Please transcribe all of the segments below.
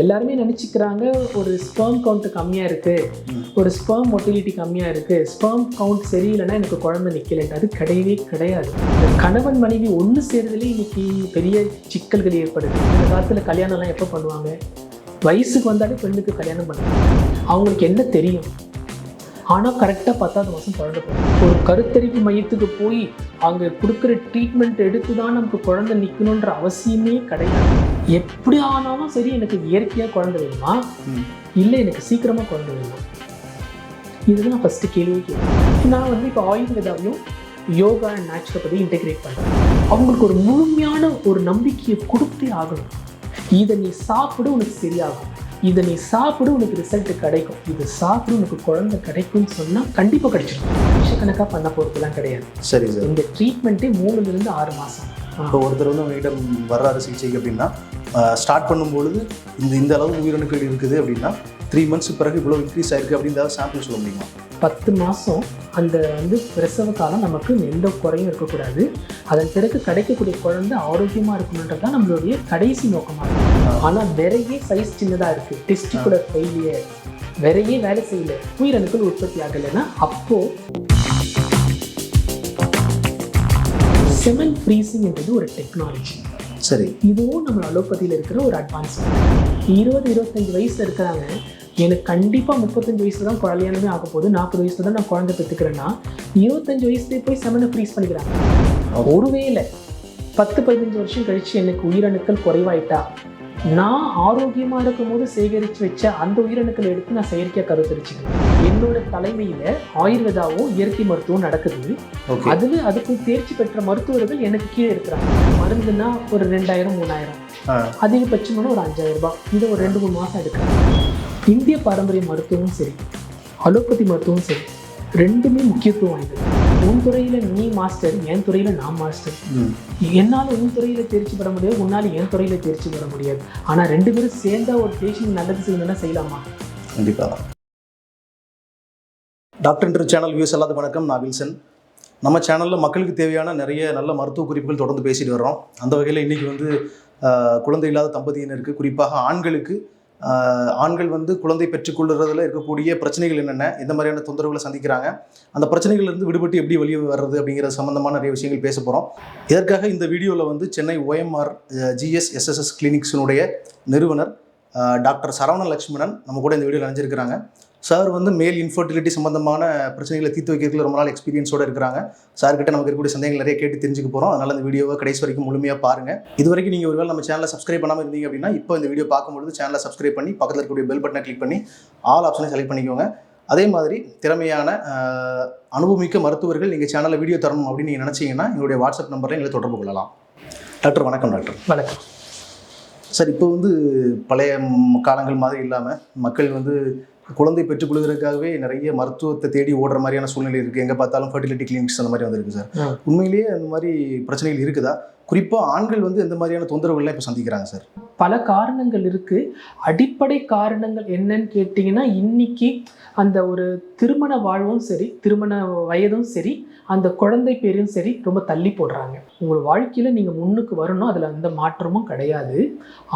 எல்லாருமே நினச்சிக்கிறாங்க ஒரு ஸ்பெர்ம் கவுண்ட் கம்மியாக இருக்குது, ஒரு ஸ்பெர்ம் மொட்டிலிட்டி கம்மியாக இருக்குது, ஸ்பெர்ம் கவுண்ட் சரியில்லைன்னா எனக்கு குழந்தை நிற்கலைன்ட்டு. அது கிடையவே கிடையாது. இந்த கணவன் மனைவி ஒன்று சேர்றதுலேயே இன்னைக்கு பெரிய சிக்கல்கள் ஏற்படுது. இந்த காலத்தில் கல்யாணம்லாம் எப்போ பண்ணுவாங்க? வயசுக்கு வந்தாலே பெண்ணுக்கு கல்யாணம் பண்ணுவாங்க. அவங்களுக்கு என்ன தெரியும்? ஆனால் கரெக்டாக 10வது மாதம் குழந்தை போகும். ஒரு கருத்தரிப்பு மையத்துக்கு போய் அங்கே கொடுக்குற ட்ரீட்மெண்ட் எடுத்து தான் நமக்கு குழந்தை நிற்கணுன்ற அவசியமே கிடையாது. எப்படி ஆனாலும் சரி, எனக்கு இயற்கையாக குழந்தை வேணுமா, இல்லை எனக்கு சீக்கிரமாக குழந்தை வேணுமா? இதுதான் நான் ஃபஸ்ட்டு கேள்வி கேட்குறேன். நான் இப்போ ஆயுர்வேதாவையும் யோகா அண்ட் நேச்சுரோபதி இன்டெகிரேட் பண்ணுறேன். அவங்களுக்கு ஒரு முழுமையான ஒரு நம்பிக்கையை கொடுத்தே ஆகணும். இதை நீ சாப்பிடு உனக்கு சரியாகும், இதை நீ சாப்பிடு உனக்கு ரிசல்ட் கிடைக்கும், இது சாப்பிடு உனக்கு குழந்தை கிடைக்கும்னு சொன்னால் கண்டிப்பாக கிடைச்சிடும். வருஷக்கணக்காக பண்ண போகிறதுலாம் கிடையாது. சரி சார். இந்த ட்ரீட்மெண்ட்டே 3 to 6 மாதம். இப்போ ஒருத்தர் வந்து உங்ககிட்ட வர்றாரு சிகிச்சைக்கு அப்படின்னா, ஸ்டார்ட் பண்ணும்பொழுது இந்த அளவு உயிரணுக்கள் இருக்குது அப்படின்னா 3 months பிறகு இவ்வளோ இன்க்ரீஸ் ஆயிருக்கு அப்படின்னு சாம்பிள் சொல்ல முடியுமா? 10 மாதம் அந்த பிரசவ காலம் நமக்கு எந்த குறையும் இருக்கக்கூடாது. அதன் பிறகு கிடைக்கக்கூடிய குழந்தை ஆரோக்கியமாக இருக்கணுன்றது தான் நம்மளுடைய கடைசி நோக்கமாக இருக்குது. ஆனால் நிறைய சைஸ் சின்னதாக இருக்குது, டெஸ்டிகுலர் ஃபெயிலியர், நிறைய வேலை செய்யல, உயிரணுக்கள் உற்பத்தி ஆகலைன்னா அப்போது செமன் ஃப்ரீசிங்ன்றது ஒரு டெக்னாலஜி. சரி. இதுவும் நம்ம அலோபதியில் இருக்கிற ஒரு அட்வான்ஸ்மெண்ட். 20-25 வயசில் இருக்கிறாங்க, எனக்கு கண்டிப்பாக 35 வயசுல தான் கல்யாணமே ஆக போகுது, 40 வயசுல தான் நான் குழந்தை பெற்றுக்கிறேன்னா 25 வயசுலேயே போய் செமனை ஃப்ரீஸ் பண்ணிக்கிறாங்க. ஒருவேளை 10-15 வருஷம் கழிச்சு எனக்கு உயிரணுக்கள் குறைவாயிட்டா, நான் ஆரோக்கியமாக இருக்கும் போது சேகரித்து வச்ச அந்த உயிரணுக்களை எடுத்து நான் செயற்கையாக கருத்தரிச்சுக்கிறேன். என்னோட தலைமையில் ஆயுர்வேதாவும் இயற்கை மருத்துவம் நடக்குது. அதுக்கும் தேர்ச்சி பெற்ற மருத்துவர்கள் எனக்கு கீழே இருக்கிறாங்க. மருந்துன்னா ஒரு 2000-3000, அதிகபட்சமான ஒரு 5000 ரூபாய். இதை ஒரு 2-3 மாதம் எடுக்கிறாங்க. இந்திய பாரம்பரிய மருத்துவமும் சரி, அலோபதி மருத்துவமும் சரி, ரெண்டுமே முக்கியத்துவம் வாய்ந்தது. உன் துறையில் நீ மாஸ்டர், என் துறையில் நான் மாஸ்டர். என்னால் உன் துறையில் தேர்ச்சி பெற முடியாது, உன்னால் என் துறையில் தேர்ச்சி பெற முடியாது. ஆனால் 2 பேரும் சேர்ந்தா ஒரு பேஷண்ட் நல்லது செய்யணும்னா செய்யலாமா? கண்டிப்பாக. டாக்டர் சேனல் வியூஸ் எல்லாத்துக்கும் வணக்கம். நான் வில்சன். நம்ம சேனலில் மக்களுக்கு தேவையான நிறைய நல்ல மருத்துவ குறிப்புகள் தொடர்ந்து பேசிட்டு வர்றோம். அந்த வகையில் இன்றைக்கி வந்து குழந்தை இல்லாத தம்பதியினருக்கு, குறிப்பாக ஆண்கள் வந்து குழந்தை பெற்றுக்கொள்ளுறதுல இருக்கக்கூடிய பிரச்சனைகள் என்னென்ன, எந்த மாதிரியான தொந்தரவுகளை சந்திக்கிறாங்க, அந்த பிரச்சனைகள்லேருந்து விடுபட்டு எப்படி வெளியே வர்றது அப்படிங்கிற சம்மந்தமான நிறைய விஷயங்கள் பேச போகிறோம். இதற்காக இந்த வீடியோவில் வந்து சென்னை OMR GSSS கிளினிக்ஸினுடைய நிறுவனர் டாக்டர் சரவண லட்சுமணன் நம்ம கூட இந்த வீடியோவில் நினைஞ்சிருக்கிறாங்க. சார் வந்து மேல் இன்ஃபர்டிலிட்டி சம்பந்தமான பிரச்சனைகளை தீர்த்து வைக்கிறதுல ரொம்ப நாள் எக்ஸ்பீரியன்ஸோடு இருக்கிறாங்க. சார்கிட்ட நமக்கு இருக்கக்கூடிய சந்தேகங்கள் நிறைய கேட்டு தெரிஞ்சுக்க போகிறோம். அதனால் இந்த வீடியோவை கடைசி வரைக்கும் முழுமையாக பாருங்கள். இது வரைக்கும் நீங்கள் ஒருவேளை நம்ம சேனலை சப்ஸ்கிரைப் பண்ணாமல் இருந்தீங்க அப்படின்னா, இப்போ இந்த வீடியோ பார்க்கும்பொழுது சேனலை சப்ஸ்கிரைப் பண்ணி பக்கத்தில் இருக்கக்கூடிய பெல் பட்டனை கிளிக் பண்ணி ஆல் ஆப்ஷனை செலக்ட் பண்ணிக்கோங்க. அதே மாதிரி திறமையான அனுபவமிக்க மருத்துவர்கள் நீங்கள் சேனலில் வீடியோ தரணும் அப்படின்னு நீங்கள் நினச்சிங்கன்னா எங்களுடைய வாட்ஸ்அப் நம்பரில் எங்களை தொடர்பு கொள்ளலாம். டாக்டர் வணக்கம். டாக்டர் வணக்கம் சார். இப்போ வந்து பழைய காலங்கள் மாதிரி இல்லாமல் மக்கள் வந்து குழந்தை பெற்றுக்கொள்வதற்காகவே நிறைய மருத்துவத்தை தேடி ஓடுற மாதிரியான சூழ்நிலை இருக்குது. எங்கே பார்த்தாலும் ஃபர்டிலிட்டி கிளினிக்ஸ் அந்த மாதிரி வந்துருக்கு சார். உண்மையிலேயே அந்த மாதிரி பிரச்சனைகள் இருக்குதா? குறிப்பாக ஆண்கள் வந்து எந்த மாதிரியான தொந்தரவுகள்லாம் இப்போ சந்திக்கிறாங்க சார்? பல காரணங்கள் இருக்குது. அடிப்படை காரணங்கள் என்னன்னு கேட்டிங்கன்னா, இன்னைக்கு அந்த ஒரு திருமண வாழ்வும் சரி, திருமண வயதும் சரி, அந்த குழந்தை பேரும் சரி ரொம்ப தள்ளி போடுறாங்க. உங்கள் வாழ்க்கையில் நீங்கள் முன்னுக்கு வரணும், அதில் எந்த மாற்றமும் கிடையாது.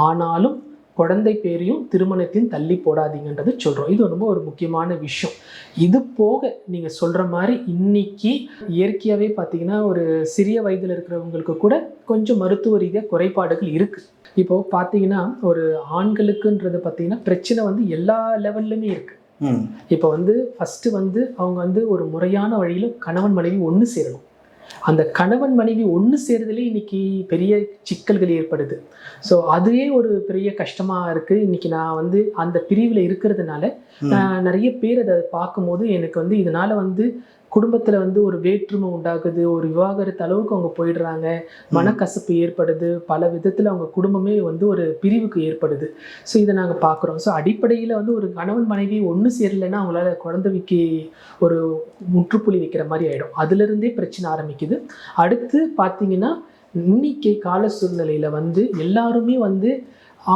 ஆனாலும் குழந்தை பேரையும் திருமணத்தையும் தள்ளி போடாதீங்கன்றது சொல்கிறோம். இது ரொம்ப ஒரு முக்கியமான விஷயம். இது போக நீங்கள் சொல்கிற மாதிரி இன்னைக்கு இயற்கையாகவே பார்த்தீங்கன்னா ஒரு சிறிய வயதில் இருக்கிறவங்களுக்கு கூட கொஞ்சம் மருத்துவ ரீதியாக குறைபாடுகள் இருக்குது. இப்போது பார்த்தீங்கன்னா ஒரு ஆண்களுக்குன்றது பார்த்தீங்கன்னா பிரச்சனை வந்து எல்லா லெவல்லுமே இருக்குது. இப்போ வந்து ஃபஸ்ட்டு வந்து அவங்க வந்து ஒரு முறையான வழியில் கணவன் மனைவி ஒன்று சேரணும். அந்த கணவன் மனைவி ஒன்று சேருதலே இன்னைக்கு பெரிய சிக்கல்கள் ஏற்படுது. ஸோ அதுவே ஒரு பெரிய கஷ்டமாக இருக்குது. இன்னைக்கு நான் வந்து அந்த பிரிவில் இருக்கிறதுனால நிறைய பேர் அதை பார்க்கும்போது எனக்கு வந்து இதனால் வந்து குடும்பத்தில் வந்து ஒரு வேற்றுமை உண்டாகுது, ஒரு விவாகரத்து அளவுக்கு அவங்க போயிடுறாங்க, மனக்கசப்பு ஏற்படுது, பல விதத்தில் அவங்க குடும்பமே வந்து ஒரு பிரிவுக்கு ஏற்படுது. ஸோ இதை நாங்கள் பார்க்குறோம். ஸோ அடிப்படையில் வந்து ஒரு கணவன் மனைவி ஒன்று சேரலைன்னா அவங்களால குழந்தைக்கு ஒரு முற்றுப்புள்ளி வைக்கிற மாதிரி ஆகிடும். அதுலேருந்தே பிரச்சனை ஆரம்பிக்குது. அடுத்து பார்த்தீங்கன்னா இன்னைக்கு கால சூழ்நிலையில் வந்து எல்லாருமே வந்து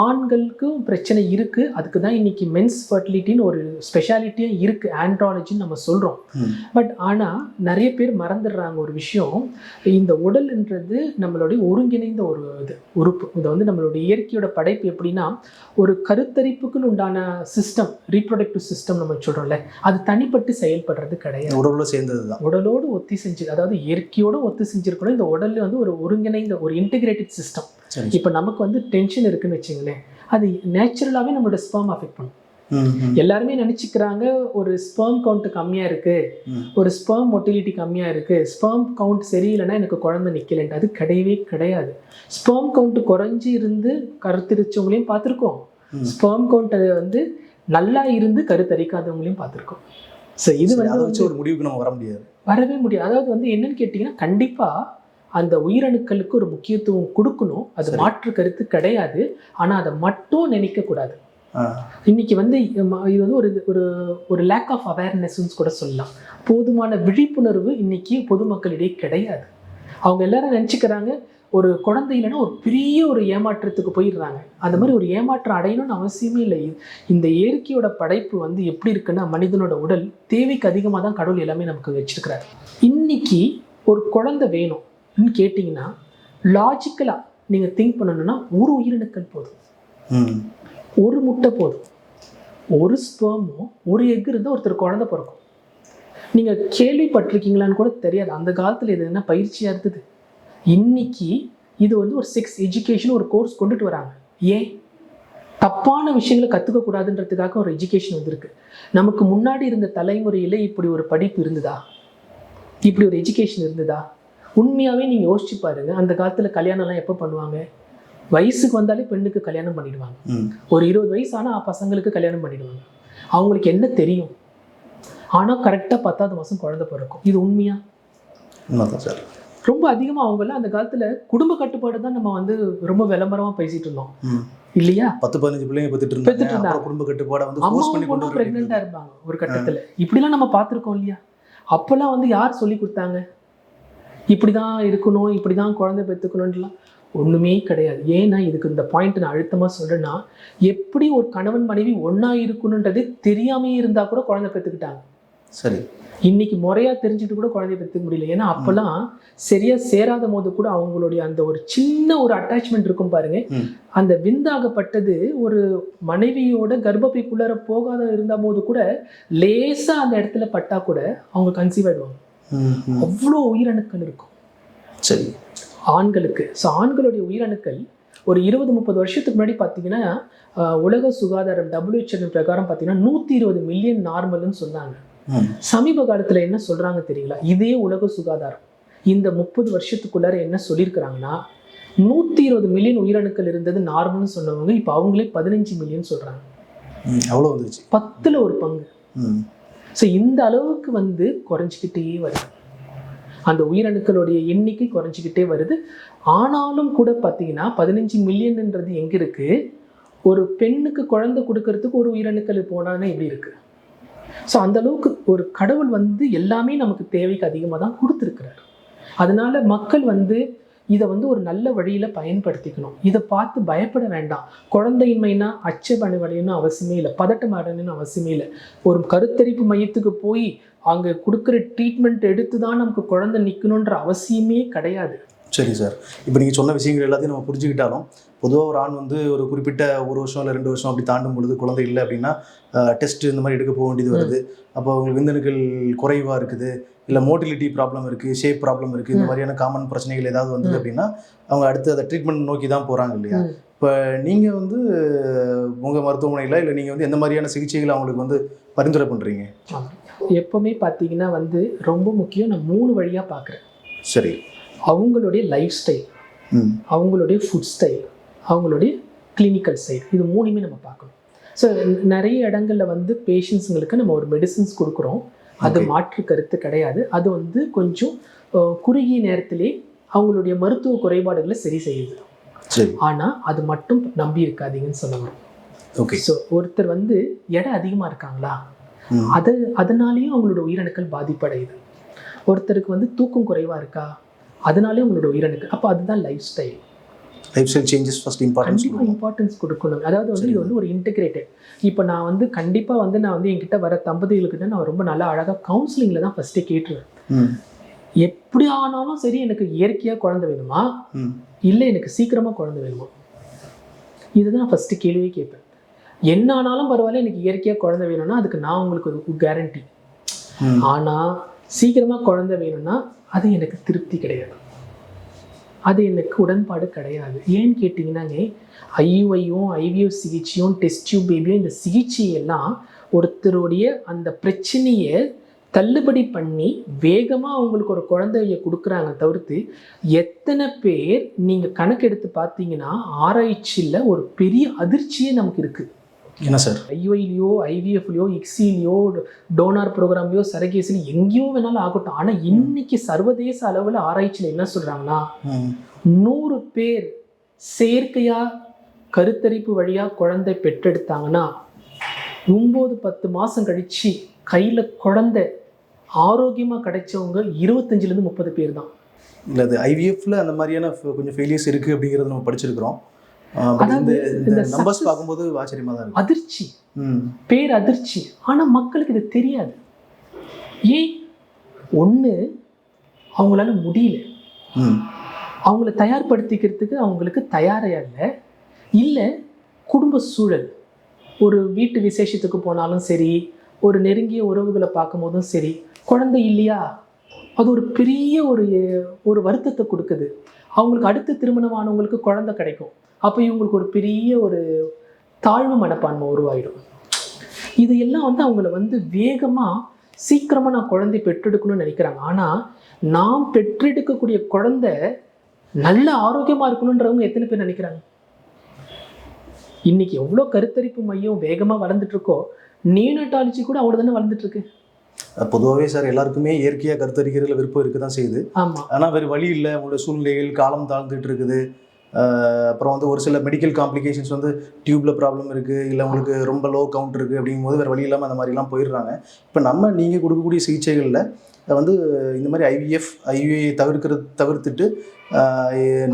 ஆண்களுக்கும் பிரச்சனை இருக்குது. அதுக்கு தான் இன்றைக்கி மென்ஸ் ஃபர்டிலிட்டின்னு ஒரு ஸ்பெஷாலிட்டியாக இருக்குது, ஆண்ட்ராலஜின்னு நம்ம சொல்கிறோம். பட் ஆனால் நிறைய பேர் மறந்துடுறாங்க ஒரு விஷயம். இந்த உடல்ன்றது நம்மளுடைய ஒருங்கிணைந்த ஒரு உறுப்பு. இதை வந்து நம்மளுடைய இயற்கையோட படைப்பு எப்படின்னா, ஒரு கருத்தரிப்புக்குன்னு உண்டான சிஸ்டம், ரீப்ரொடக்டிவ் சிஸ்டம் நம்ம சொல்கிறோம்ல, அது தனிப்பட்டு செயல்படுறது கிடையாது. உடலோடு சேர்ந்தது தான். உடலோடு ஒத்தி செஞ்சு, அதாவது இயற்கையோடு ஒத்து செஞ்சுருக்கணும். இந்த உடல் வந்து ஒரு ஒருங்கிணைந்த ஒரு இன்டிகிரேட்டட் சிஸ்டம். இப்போ நமக்கு வந்து டென்ஷன் இருக்குன்னு வச்சுங்களேன், அது நேச்சுரலாகவே நம்மளோட ஸ்பெர்ம் அஃபெக்ட் பண்ணும். எல்லாருமே நினச்சிக்கிறாங்க ஒரு ஸ்பெர்ம் கவுண்ட் கம்மியாக இருக்குது, ஒரு ஸ்பெர்ம் மொட்டிலிட்டி கம்மியாக இருக்குது, ஸ்பெர்ம் கவுண்ட் சரியில்லைன்னா எனக்கு குழந்தை நிற்கலன்ட்டு. அது கிடையவே கிடையாது. ஸ்பெர்ம் கவுண்ட் குறைஞ்சி இருந்து கருத்தரிச்சவங்களையும் பார்த்துருக்கோம், ஸ்பெர்ம் கவுண்ட் வந்து நல்லா இருந்து கருத்தரிக்காதவங்களையும் பார்த்துருக்கோம். ஸோ இது வந்து ஒரு முடிவுக்கு நம்ம வரவே முடியாது. அதாவது வந்து என்னன்னு கேட்டிங்கன்னா, கண்டிப்பாக அந்த உயிரணுக்களுக்கு ஒரு முக்கியத்துவம் கொடுக்கணும், அது மாற்று கருத்து கிடையாது. ஆனால் அதை மட்டும் நினைக்கக்கூடாது. இன்னைக்கு வந்து இது வந்து ஒரு ஒரு ஒரு லேக் ஆஃப் அவேர்னஸ்ன்னு கூட சொல்லலாம். போதுமான விழிப்புணர்வு இன்னைக்கு பொதுமக்களிடையே கிடையாது. அவங்க எல்லாரும் நினச்சிக்கிறாங்க ஒரு குழந்தை இல்லைன்னா ஒரு பெரிய ஒரு ஏமாற்றத்துக்கு போயிடுறாங்க. அந்த மாதிரி ஒரு ஏமாற்றம் அடையணும்னு அவசியமே இல்லை. இந்த இயற்கையோட படைப்பு வந்து எப்படி இருக்குன்னா, மனிதனோட உடல் தேவைக்கு அதிகமாக தான் கடவுள் எல்லாமே நமக்கு வச்சிருக்கிறாரு. இன்னைக்கு ஒரு குழந்தை வேணும் கேட்டிங்கன்னா, லாஜிக்கலாக நீங்கள் திங்க் பண்ணணும்னா ஒரு உயிரணுக்கள் போதும், ஒரு முட்டை போதும், ஒரு ஸ்பெர்மோ ஒரு எக் இருந்தால் ஒருத்தர் குழந்தை பிறக்கும். நீங்கள் கேள்விப்பட்டிருக்கீங்களான்னு கூட தெரியாது. அந்த காலத்தில் இது என்ன பயிற்சியாக இருந்தது. இன்னைக்கு இது வந்து ஒரு செக்ஸ் எஜுகேஷன் ஒரு கோர்ஸ் கொண்டுட்டு வராங்க. ஏன்? தப்பான விஷயங்களை கற்றுக்கக்கூடாதுன்றதுக்காக ஒரு எஜுகேஷன் வந்திருக்கு. நமக்கு முன்னாடி இருந்த தலைமுறையில் இப்படி ஒரு படிப்பு இருந்ததா? இப்படி ஒரு எஜுகேஷன் இருந்ததா? உண்மையாகவே நீங்கள் யோசிச்சு பாருங்க. அந்த காலத்தில் கல்யாணம்லாம் எப்போ பண்ணுவாங்க? வயசுக்கு வந்தாலே பெண்ணுக்கு கல்யாணம் பண்ணிடுவாங்க. ஒரு 20 வயசு ஆனால் பசங்களுக்கு கல்யாணம் பண்ணிடுவாங்க. அவங்களுக்கு என்ன தெரியும்? ஆனால் கரெக்டாக 10வது மாதம் குழந்தை பிறக்கும். இது உண்மையா? சார் ரொம்ப அதிகமாக அவங்களாம் அந்த காலத்தில் குடும்ப கட்டுப்பாடு தான் நம்ம வந்து ரொம்ப விளம்பரமாக பேசிட்டு இருந்தோம் இல்லையா? 10-15 பிள்ளைங்க பெற்றுட்டு இருந்தாங்க. குடும்ப கட்டுப்பாடை வந்து ஃபோர்ஸ் பண்ணி கொண்டு வர பிரெக்னென்ட்டாக இருப்பாங்க ஒரு கட்டத்தில். இப்படிலாம் நம்ம பார்த்துருக்கோம் இல்லையா? அப்போல்லாம் வந்து யார் சொல்லி கொடுத்தாங்க இப்படி தான் இருக்கணும், இப்படி தான் குழந்தை பெற்றுக்கணும்லாம்? ஒன்றுமே கிடையாது. ஏன்னா இதுக்கு இந்த பாயிண்ட் நான் அழுத்தமாக சொல்கிறேன்னா, எப்படி ஒரு கணவன் மனைவி ஒன்றா இருக்கணுன்றதே தெரியாமே இருந்தால் கூட குழந்தை பெற்றுக்கிட்டாங்க. சரி, இன்னைக்கு முறையாக தெரிஞ்சுட்டு கூட குழந்தைய பெற்றுக்க முடியல. ஏன்னா அப்போல்லாம் சரியாக சேராத போது கூட அவங்களுடைய அந்த ஒரு சின்ன ஒரு அட்டாச்மெண்ட் இருக்கும் பாருங்க, அந்த விந்தாகப்பட்டது ஒரு மனைவியோட கர்ப்பப்பைக்குள்ளார போகாத இருந்த போது கூட லேசாக அந்த இடத்துல பட்டா கூட அவங்க கன்சீவ் ஆயிடுவாங்க. அவ்வளோ உயிரணுக்கள் இருக்கும். சரி, ஆண்களுக்கு. ஸோ ஆண்களுடைய உயிரணுக்கள் ஒரு 20-30 வருஷத்துக்கு முன்னாடி பார்த்தீங்கன்னா, உலக சுகாதாரம் WHO பிரகாரம் பார்த்தீங்கன்னா 120 மில்லியன் நார்மல்னு சொன்னாங்க. சமீப காலத்தில் என்ன சொல்கிறாங்க தெரியுங்களா? இதே உலக சுகாதாரம் இந்த 30 வருஷத்துக்குள்ளார என்ன சொல்லியிருக்கிறாங்கன்னா, 120 மில்லியன் உயிரணுக்கள் இருந்தது நார்மல்னு சொன்னவங்க இப்போ அவங்களே 15 மில்லியன் சொல்கிறாங்க. அவ்வளோ வந்துருச்சு. 10ல் ஒரு பங்கு. ஸோ இந்த அளவுக்கு வந்து குறைஞ்சிக்கிட்டே வருது. அந்த உயிரணுக்களுடைய எண்ணிக்கை குறைஞ்சிக்கிட்டே வருது. ஆனாலும் கூட பார்த்தீங்கன்னா 15 மில்லியன்ன்றது எங்கே இருக்குது? ஒரு பெண்ணுக்கு குழந்தை கொடுக்கறதுக்கு ஒரு உயிரணுக்கள் போனானே எப்படி இருக்குது? ஸோ அந்த அளவுக்கு ஒரு கடவுள் வந்து எல்லாமே நமக்கு தேவைக்கு அதிகமாக தான் கொடுத்துருக்கிறார். அதனால மக்கள் வந்து இதை வந்து ஒரு நல்ல வழியில் பயன்படுத்திக்கணும். இதை பார்த்து பயப்பட வேண்டாம். குழந்தையின்மைனா அச்சப்படணும்னு அவசியமே இல்லை, பதட்டம் அடையணும்னு அவசியமே இல்லை. ஒரு கருத்தரிப்பு மையத்துக்கு போய் அங்கே கொடுக்குற ட்ரீட்மெண்ட் எடுத்து தான் நமக்கு குழந்தை நிற்கணுன்ற அவசியமே கிடையாது. சரி சார், இப்போ நீங்கள் சொன்ன விஷயங்கள் எல்லாத்தையும் நம்ம புரிஞ்சுக்கிட்டாலும், பொதுவாக ஒரு ஆண் வந்து ஒரு குறிப்பிட்ட 1 வருஷம் இல்லை 2 வருஷம் அப்படி தாண்டும் பொழுது குழந்தை இல்லை அப்படின்னா டெஸ்ட் இந்த மாதிரி எடுக்க போக வேண்டியது வருது. அப்போ அவங்களுக்கு விந்தணுக்கள் குறைவாக இருக்குது, இல்லை மோட்டிலிட்டி ப்ராப்ளம் இருக்குது, ஷேப் ப்ராப்ளம் இருக்குது, இந்த மாதிரியான காமன் பிரச்சனைகள் ஏதாவது வந்தது அப்படின்னா அவங்க அடுத்து அதை ட்ரீட்மெண்ட் நோக்கி தான் போகிறாங்க இல்லையா? இப்போ நீங்கள் வந்து உங்கள் மருத்துவமனையில் இல்லை நீங்கள் வந்து எந்த மாதிரியான சிகிச்சைகளை அவங்களுக்கு வந்து பரிந்துரை பண்ணுறீங்க? எப்போவுமே பார்த்தீங்கன்னா வந்து ரொம்ப முக்கியம், நான் 3 வழியாக பார்க்குறேன். சரி, அவங்களுடைய லைஃப் ஸ்டைல், அவங்களுடைய ஃபுட் ஸ்டைல், அவங்களுடைய கிளினிக்கல் சைடு, இது 3மே நம்ம பார்க்கணும். ஸோ நிறைய இடங்களில் வந்து பேஷண்ட்ஸுங்களுக்கு நம்ம ஒரு மெடிசின்ஸ் கொடுக்குறோம், அது மாற்று கருத்து கிடையாது. அது வந்து கொஞ்சம் குறுகிய நேரத்திலே அவங்களுடைய மருத்துவ குறைபாடுகளை சரி செய்யுது. ஆனால் அது மட்டும் நம்பி இருக்காதீங்கன்னு சொல்லுவாங்க. ஓகே. ஸோ ஒருத்தர் வந்து எடை அதிகமாக இருக்காங்களா, அதனாலேயும் அவங்களோட உயிரணுக்கள் பாதிப்படையுது. ஒருத்தருக்கு வந்து தூக்கம் குறைவாக இருக்கா, அதனாலே அவங்களோட உயிரணுக்கள். அப்போ அதுதான் life style. Life style changes first importance கண்டிப்பாக இம்பார்ட்டன்ஸ் கொடுக்கணும். அதாவது வந்து இது வந்து ஒரு இன்டெகிரேட்டட். இப்போ நான் வந்து கண்டிப்பாக வந்து நான் வந்து என்கிட்ட வர தம்பதிகளுக்கிட்ட நான் ரொம்ப நல்லா அழகாக கவுன்சிலிங்கில் தான் ஃபஸ்ட்டே கேட்டுருவேன். எப்படி ஆனாலும் சரி எனக்கு இயற்கையாக குழந்தை வேணுமா, இல்லை எனக்கு சீக்கிரமாக குழந்தை வேணுமா, இதுதான் நான் ஃபஸ்ட்டு கேள்வியே கேட்பேன். என்ன ஆனாலும் பரவாயில்ல, எனக்கு இயற்கையாக குழந்தை வேணும்னா அதுக்கு நான் உங்களுக்கு ஒரு கேரண்டி. ஆனால் சீக்கிரமாக குழந்தை வேணும்னா அது எனக்கு திருப்தி கிடையாது, அது எனக்கு உடன்பாடு கிடையாது. ஏன்னு கேட்டிங்கன்னாங்க, ஐயுஐயும் ஐவிஎஃப் சிகிச்சையும் டெஸ்ட் டியூப் பேபியும் இந்த சிகிச்சையெல்லாம் ஒருத்தருடைய அந்த பிரச்சனையை தள்ளுபடி பண்ணி வேகமாக அவங்களுக்கு ஒரு குழந்தைய கொடுக்குறாங்க தவிர்த்து, எத்தனை பேர் நீங்கள் கணக்கெடுத்து பார்த்தீங்கன்னா ஆராய்ச்சியில் ஒரு பெரிய அதிர்ச்சியே நமக்கு இருக்குது. என்ன சார், ஐயுஐலையோ ஐவிஎஃப்லையோ இக்ஸிலையோ டோனார் ப்ரோக்ராம்லையோ சரகேசிலையோ எங்கேயோ வேணாலும் ஆகட்டும். ஆனால் இன்னைக்கு சர்வதேச அளவில் ஆராய்ச்சியில் என்ன சொல்கிறாங்கன்னா, 100 பேர் செயற்கையாக கருத்தரிப்பு வழியாக குழந்தை பெற்றெடுத்தாங்கன்னா 9-10 மாதம் கழித்து கையில் குழந்தை ஆரோக்கியமாக கிடைச்சவங்க 25-30 பேர் தான். இல்லை அது ஐவிஎஃப்ல அந்த மாதிரியான கொஞ்சம் ஃபெயிலியர்ஸ் இருக்குது அப்படிங்கிறத நம்ம படிச்சிருக்கிறோம். இந்த நம்பர்ஸ் பார்க்கும்போது ஆச்சரியமாக தான் இருக்கு. அதிர்ச்சி, பேர் அதிர்ச்சி. ஆனால் மக்களுக்கு இது தெரியாது. ஏன்? ஒன்று அவங்களால முடியல, அவங்கள தயார்படுத்திக்கிறதுக்கு அவங்களுக்கு தயாராக இல்லை, குடும்ப சூழல். ஒரு வீட்டு விசேஷத்துக்கு போனாலும் சரி, ஒரு நெருங்கிய உறவுகளை பார்க்கும் போதும் சரி, குழந்தை இல்லையா அது ஒரு பெரிய ஒரு வருத்தத்தை கொடுக்குது. அவங்களுக்கு அடுத்த திருமணமானவங்களுக்கு குழந்தை கிடைக்கும், அப்போ இவங்களுக்கு ஒரு பெரிய ஒரு தாழ்வு மனப்பான்மை உருவாயிடும். இதையெல்லாம் வந்து அவங்கள வந்து வேகமாக சீக்கிரமாக நான் குழந்தை பெற்றெடுக்கணும்னு நினைக்கிறாங்க. ஆனால் நாம் பெற்றெடுக்கக்கூடிய குழந்தை நல்ல ஆரோக்கியமாக இருக்கணுன்றவங்க எத்தனை பேர் நினைக்கிறாங்க? இன்னைக்கு எவ்வளோ கருத்தரிப்பு மையம் வேகமாக வளர்ந்துட்டு இருக்கோ, நியோனட்டாலஜி கூட அவ்வளோ தானே வளர்ந்துட்டு இருக்கு. பொதுவாகவே சார் எல்லாருக்குமே இயற்கையாக கருத்தரிக்கிறதுல விருப்பம் இருக்க தான் செய்யுது. ஆமாம். ஆனால் வேறு வழி இல்லை, அவங்களோட சூழ்நிலைகள் காலம் தாழ்ந்துட்டு இருக்குது. அப்புறம் வந்து ஒரு சில மெடிக்கல் காம்ப்ளிகேஷன்ஸ் வந்து டியூப்பில் ப்ராப்ளம் இருக்குது, இல்லை உங்களுக்கு ரொம்ப லோ கவுண்ட் இருக்குது அப்படிங்கும்போது வேறு வழி இல்லாமல் அந்த மாதிரிலாம் போயிடுறாங்க. இப்போ நீங்கள் கொடுக்கக்கூடிய சிகிச்சைகளில் வந்து இந்த மாதிரி ஐவிஎஃப் ஐயுஐ தவிர்த்துட்டு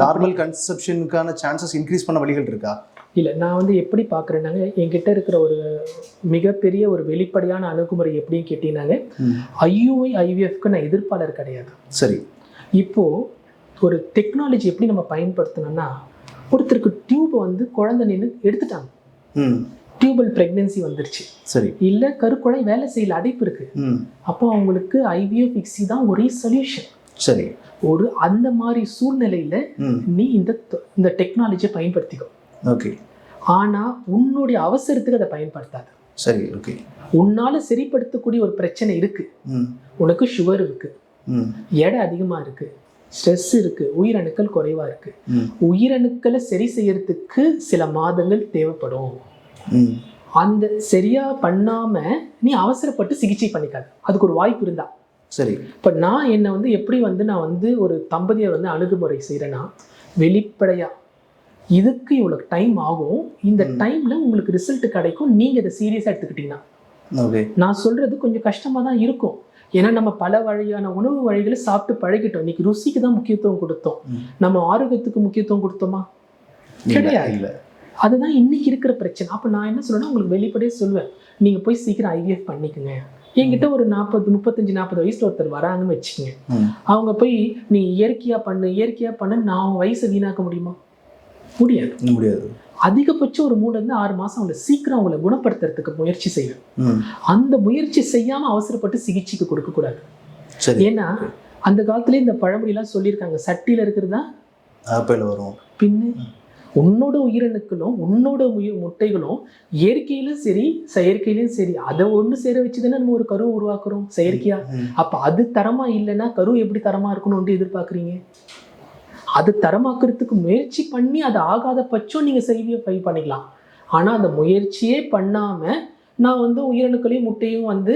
நார்மல் கன்செப்ஷனுக்கான சான்சஸ் இன்க்ரீஸ் பண்ண வழிகள் இருக்கா? இல்லை, நான் வந்து எப்படி பார்க்குறேன்னாங்க, என்கிட்ட இருக்கிற ஒரு மிகப்பெரிய ஒரு வெளிப்படையான அணுகுமுறை எப்படின்னு கேட்டீங்கன்னாங்க, ஐயுஐ ஐவிஎஃப்க்கு நான் எதிர்ப்பாளர் கிடையாது. சரி. இப்போது ஒரு டெக்னாலஜி எப்படி நம்ம பயன்படுத்தணும்னா, ஒருத்தருக்கு டியூப் வந்து குழந்தை நின்று எடுத்துட்டாங்க, டியூபல் ப்ரெக்னென்சி வந்துருச்சு, சரி, இல்லை கருக்குழாய் வேலை செய்யல, அடைப்பு இருக்கு, அப்போ அவங்களுக்கு ஐவிஎஃப் இக்ஸி தான் ஒரே சொல்யூஷன். சரி. ஒரு அந்த மாதிரி சூழ்நிலையில் நீ இந்த டெக்னாலஜியை பயன்படுத்திக்கோ. ஓகே. ஆனால் உன்னுடைய அவசரத்துக்கு அதை பயன்படுத்தாது. சரி. ஓகே. உன்னால் சரிப்படுத்தக்கூடிய ஒரு பிரச்சனை இருக்கு, உனக்கு சுகர் இருக்கு, எடை அதிகமாக இருக்கு, ஸ்ட்ரெஸ் இருக்கு, உயிரணுக்கள் குறைவா இருக்கு, உயிரணுக்களை சரி செய்யறதுக்கு சில மாதங்கள் தேவைப்படும். அந்த சரியா பண்ணாம நீ அவசரப்பட்டு சிகிச்சை பண்ணிக்காது, அதுக்கு ஒரு வாய்ப்பு இருந்தா. சரி. இப்போ நான் என்னை வந்து எப்படி வந்து நான் வந்து ஒரு தம்பதியை வந்து அணுகுமுறை செய்கிறேன்னா, வெளிப்படையா இதுக்கு இவ்வளோ டைம் ஆகும், இந்த டைம்ல உங்களுக்கு ரிசல்ட் கிடைக்கும், நீங்க இதை சீரியஸாக எடுத்துக்கிட்டீங்கன்னா. நான் சொல்றது கொஞ்சம் கஷ்டமா தான் இருக்கும், ஏன்னா நம்ம பல வழியான உணவு வழிகளை சாப்பிட்டு பழகிட்டோம். இன்னைக்கு ருசிக்கு தான் முக்கியத்துவம் கொடுத்தோம், நம்ம ஆரோக்கியத்துக்கு முக்கியத்துவம் கொடுத்தோமா? கிடையாது. அதுதான் இன்னைக்கு இருக்கிற பிரச்சனை. அப்போ நான் என்ன சொல்லுவேன்னா, உங்களுக்கு வெளிப்படையே சொல்லுவேன், நீங்க போய் சீக்கிரம் ஐவிஎஃப் பண்ணிக்கோங்க. என்கிட்ட ஒரு 35-40 வயசுல ஒருத்தர் வராங்கன்னு வச்சுக்கோங்க, அவங்க போய் நீ இயற்கையா பண்ணு நான் வயசை வீணாக்க முடியுமா? முடியாது. அதிகபட்சம் ஒரு 3-6 மாசம் அவங்களை சீக்கிரம் அவங்களை குணப்படுத்துறதுக்கு முயற்சி செய்யும். அந்த முயற்சி செய்யாம அவசரப்பட்டு சிகிச்சைக்கு கொடுக்க கூடாது. ஏன்னா அந்த காலத்துல இந்த பழமொழியெல்லாம் சொல்லியிருக்காங்க, சட்டியில இருக்கிறதா வரும். பின்ன உன்னோட உயிரணுக்களும் உன்னோட முட்டைகளும் இயற்கையிலும் சரி செயற்கையிலும் சரி அதை ஒன்று சேர வச்சுதானே நம்ம ஒரு கருவை உருவாக்குறோம் செயற்கையா. அப்ப அது தரமா இல்லைன்னா கரு எப்படி தரமா இருக்கணும்னு எதிர்பார்க்குறீங்க? அது தரமாக்குறதுக்கு முயற்சி பண்ணி அது ஆகாத பட்சம் நீங்கள் ஐவிஎஃப் பண்ணிக்கலாம். ஆனால் அந்த முயற்சியே பண்ணாமல் நான் வந்து உயிரணுக்களையும் முட்டையும் வந்து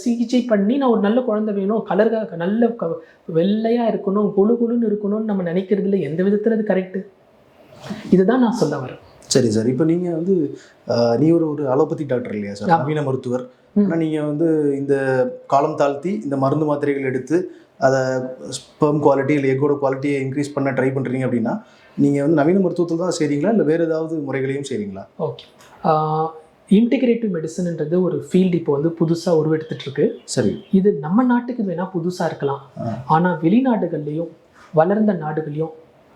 சிகிச்சை பண்ணி நான் ஒரு நல்ல குழந்தை வேணும், கலர்காக நல்ல வெள்ளையாக இருக்கணும், குழு குழுன்னு இருக்கணும்னு நம்ம நினைக்கிறதுல எந்த விதத்தில் அது கரெக்டு? இதுதான் நான் சொல்ல வரேன். சரி சார், இப்போ நீங்கள் வந்து நீ ஒரு அலோபதி டாக்டர் இல்லையா சார், நவீன மருத்துவர். ஆனால் நீங்கள் வந்து இந்த காலம் தாழ்த்தி இந்த மருந்து மாத்திரைகள் எடுத்து அதை ஸ்பெர்ம் குவாலிட்டி இல்லை எக்கோட குவாலிட்டியை இன்க்ரீஸ் பண்ண ட்ரை பண்ணுறீங்க அப்படின்னா நீங்கள் வந்து நவீன மருத்துவத்தில் தான் செய்கிறீங்களா இல்லை வேறு ஏதாவது முறைகளையும் செய்கிறீங்களா? ஓகே. இன்டிகிரேட்டிவ் மெடிசன்ன்றது ஒரு ஃபீல்டு இப்போ வந்து புதுசாக உருவெடுத்துட்டு இருக்கு. சரி. இது நம்ம நாட்டுக்கு வேணால் புதுசாக இருக்கலாம், ஆனால் வெளிநாடுகள்லையும் வளர்ந்த நாடுகள்லையும்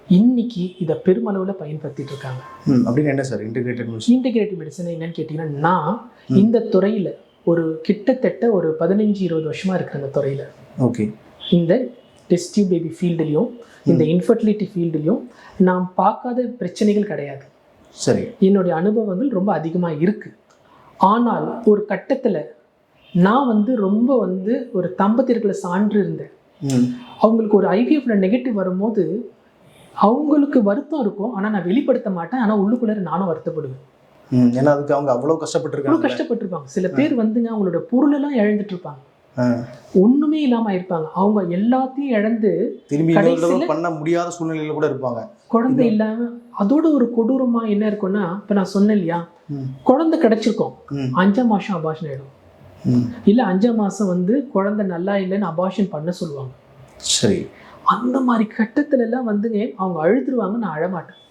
இன்னைக்கு இதை பெருமளவில் பயன்படுத்திட்டு இருக்காங்க. அப்படின்னு என்ன sir integrative medicine? Integrative medicine என்னன்னு கேட்டிங்கன்னா, நான் இந்த துறையில் ஒரு கிட்டத்தட்ட ஒரு 15-20 வருஷமாக இருக்கிற அந்த துறையில். ஓகே. இந்த டெஸ்ட் டியூப் பேபி ஃபீல்டுலையும் இந்த இன்ஃபர்டிலிட்டி ஃபீல்டுலையும் நான் பார்க்காத பிரச்சனைகள் கிடையாது. சரி. என்னுடைய அனுபவங்கள் ரொம்ப அதிகமாக இருக்குது. ஆனால் ஒரு கட்டத்தில் நான் வந்து ரொம்ப வந்து ஒரு தம்பதியர்களை சான்று இருந்தேன். அவங்களுக்கு ஒரு ஐவிஎஃப்ல நெகட்டிவ் வரும்போது அவங்களுக்கு வருத்தம் இருக்கும், ஆனால் நான் வெளிப்படுத்த மாட்டேன். ஆனால் உள்ளுக்குள்ளே நானும் வருத்தப்படுவேன். ஏன்னா அதுக்கு அவங்க அவ்வளோ கஷ்டப்பட்டிருப்பாங்க. சில பேர் வந்துங்க அவங்களோட பொருளெல்லாம் இழந்துட்டு இருப்பாங்க, ஒண்ணுமே இல்லாம இருப்பாங்க. அவங்க எல்லாத்தையும் இழந்து திரும்பி பண்ண முடியாத சூழ்நிலையில கூட இருப்பாங்க. குழந்தை இல்லாம அதோட ஒரு கொடூரமா என்ன இருக்கும்னா, இப்ப நான் சொன்னேன் இல்லையா, குழந்தை கிடைச்சிருக்கோம், 5ஆம் மாசம் அபார்ஷன் ஆயிடும். இல்ல 5ஆம் மாசம் வந்து குழந்தை நல்லா இல்லைன்னு அபார்ஷன் பண்ண சொல்லுவாங்க. சரி. அந்த மாதிரி கட்டத்துல எல்லாம் வந்துங்க அவங்க அழுதுருவாங்க, நான் அழமாட்டேன்.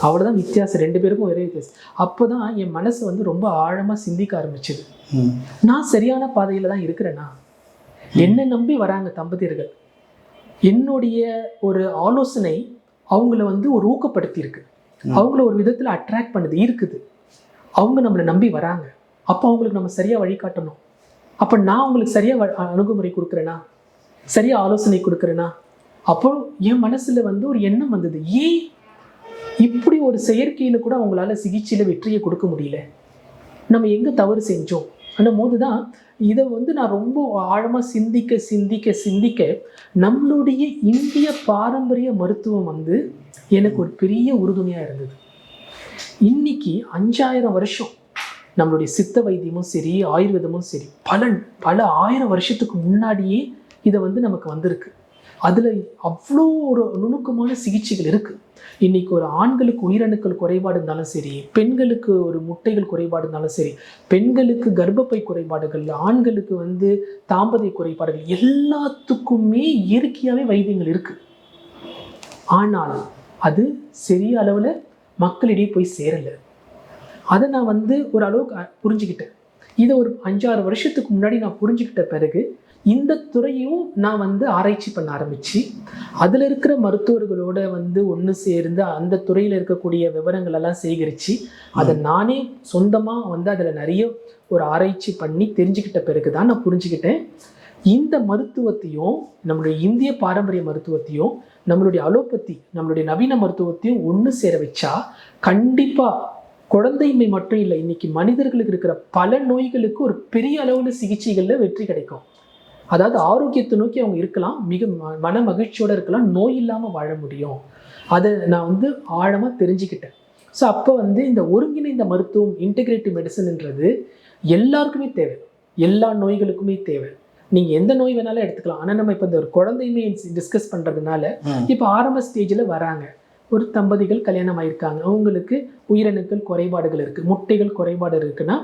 அவ்வளவுதான் வித்தியாசம், 2 பேருக்கும் ஒரே வித்தியாசம். அப்போதான் என் மனசு வந்து ரொம்ப ஆழமா சிந்திக்க ஆரம்பிச்சது. நான் சரியான பாதையில தான் இருக்கிறேன்னா, என்னை நம்பி வராங்க தம்பதியர்கள், என்னுடைய ஒரு ஆலோசனை அவங்கள வந்து ஒரு ஊக்கப்படுத்தி இருக்கு, அவங்கள ஒரு விதத்துல அட்ராக்ட் பண்ணுது, இருக்குது. அவங்க நம்மளை நம்பி வராங்க, அப்போ அவங்களுக்கு நம்ம சரியா வழிகாட்டணும். அப்ப நான் அவங்களுக்கு சரியா அணுகுமுறை கொடுக்குறேன்னா, சரியா ஆலோசனை கொடுக்குறேன்னா, அப்போ என் மனசுல வந்து ஒரு எண்ணம் வந்தது, ஏன் இப்படி ஒரு செயற்கையில கூட அவங்களால சிகிச்சையில வெற்றியை கொடுக்க முடியல, நம்ம எங்க தவறு செஞ்சோம் அந்த போதுதான் இதை வந்து நான் ரொம்ப ஆழமா சிந்திக்க சிந்திக்க சிந்திக்க நம்மளுடைய இந்திய பாரம்பரிய மருத்துவம் வந்து எனக்கு ஒரு பெரிய உறுதுணையா இருந்தது. இன்னைக்கு 5000 வருஷம் நம்மளுடைய சித்த வைத்தியமும் சரி, ஆயுர்வேதமும் சரி, பல 1000 வருஷத்துக்கு முன்னாடியே இதை வந்து நமக்கு வந்திருக்கு. அதுல அவ்வளோ ஒரு நுணுக்கமான சிகிச்சைகள் இருக்கு. இன்னைக்கு ஒரு ஆண்களுக்கு உயிரணுக்கள் குறைபாடு இருந்தாலும் சரி, பெண்களுக்கு ஒரு முட்டைகள் குறைபாடு இருந்தாலும் சரி, பெண்களுக்கு கர்ப்பப்பை குறைபாடுகள், ஆண்களுக்கு வந்து தாம்பத்திய குறைபாடுகள், எல்லாத்துக்குமே இயற்கையாகவே வைத்தியங்கள் இருக்கு. ஆனால் அது சரிய அளவில் மக்களிடையே போய் சேரலை. அதை நான் வந்து ஒரு அளவுக்கு புரிஞ்சுக்கிட்டேன். இதை ஒரு 5-6 வருஷத்துக்கு முன்னாடி நான் புரிஞ்சுக்கிட்ட பிறகு இந்த துறையும் நான் வந்து ஆராய்ச்சி பண்ண ஆரம்பிச்சு, அதில் இருக்கிற மருத்துவர்களோட வந்து ஒன்று சேர்ந்து அந்த துறையில் இருக்கக்கூடிய விவரங்கள் எல்லாம் சேகரித்து அதை நானே சொந்தமாக வந்து அதில் நிறைய ஒரு ஆராய்ச்சி பண்ணி தெரிஞ்சுக்கிட்ட பிறகு தான் நான் புரிஞ்சுக்கிட்டேன், இந்த மருத்துவத்தையும் நம்மளுடைய இந்திய பாரம்பரிய மருத்துவத்தையும் நம்மளுடைய அலோபதி நம்மளுடைய நவீன மருத்துவத்தையும் ஒன்று சேர வச்சா கண்டிப்பாக குழந்தைமை மட்டும் இல்லை, இன்னைக்கு மனிதர்களுக்கு இருக்கிற பல நோய்களுக்கு ஒரு பெரிய அளவில் சிகிச்சைகளில் வெற்றி கிடைக்கும். அதாவது ஆரோக்கியத்தை நோக்கி அவங்க இருக்கலாம், மிக மன மகிழ்ச்சியோடு இருக்கலாம், நோய் இல்லாமல் வாழ முடியும். அதை நான் வந்து ஆழமாக தெரிஞ்சுக்கிட்டேன். ஸோ அப்போ வந்து இந்த ஒருங்கிணைந்த மருத்துவம் இன்டெகிரேட்டிவ் மெடிசன்ன்றது எல்லாருக்குமே தேவை, எல்லா நோய்களுக்குமே தேவை. நீங்கள் எந்த நோய் வேணாலும் எடுத்துக்கலாம். ஆனால் நம்ம இப்போ இந்த ஒரு குழந்தையுமே டிஸ்கஸ் பண்ணுறதுனால இப்போ ஆரம்ப ஸ்டேஜில் வராங்க, ஒரு தம்பதிகள் கல்யாணம் ஆயிருக்காங்க, அவங்களுக்கு உயிரணுக்கள் குறைபாடுகள் இருக்குது, முட்டைகள் குறைபாடு இருக்குன்னா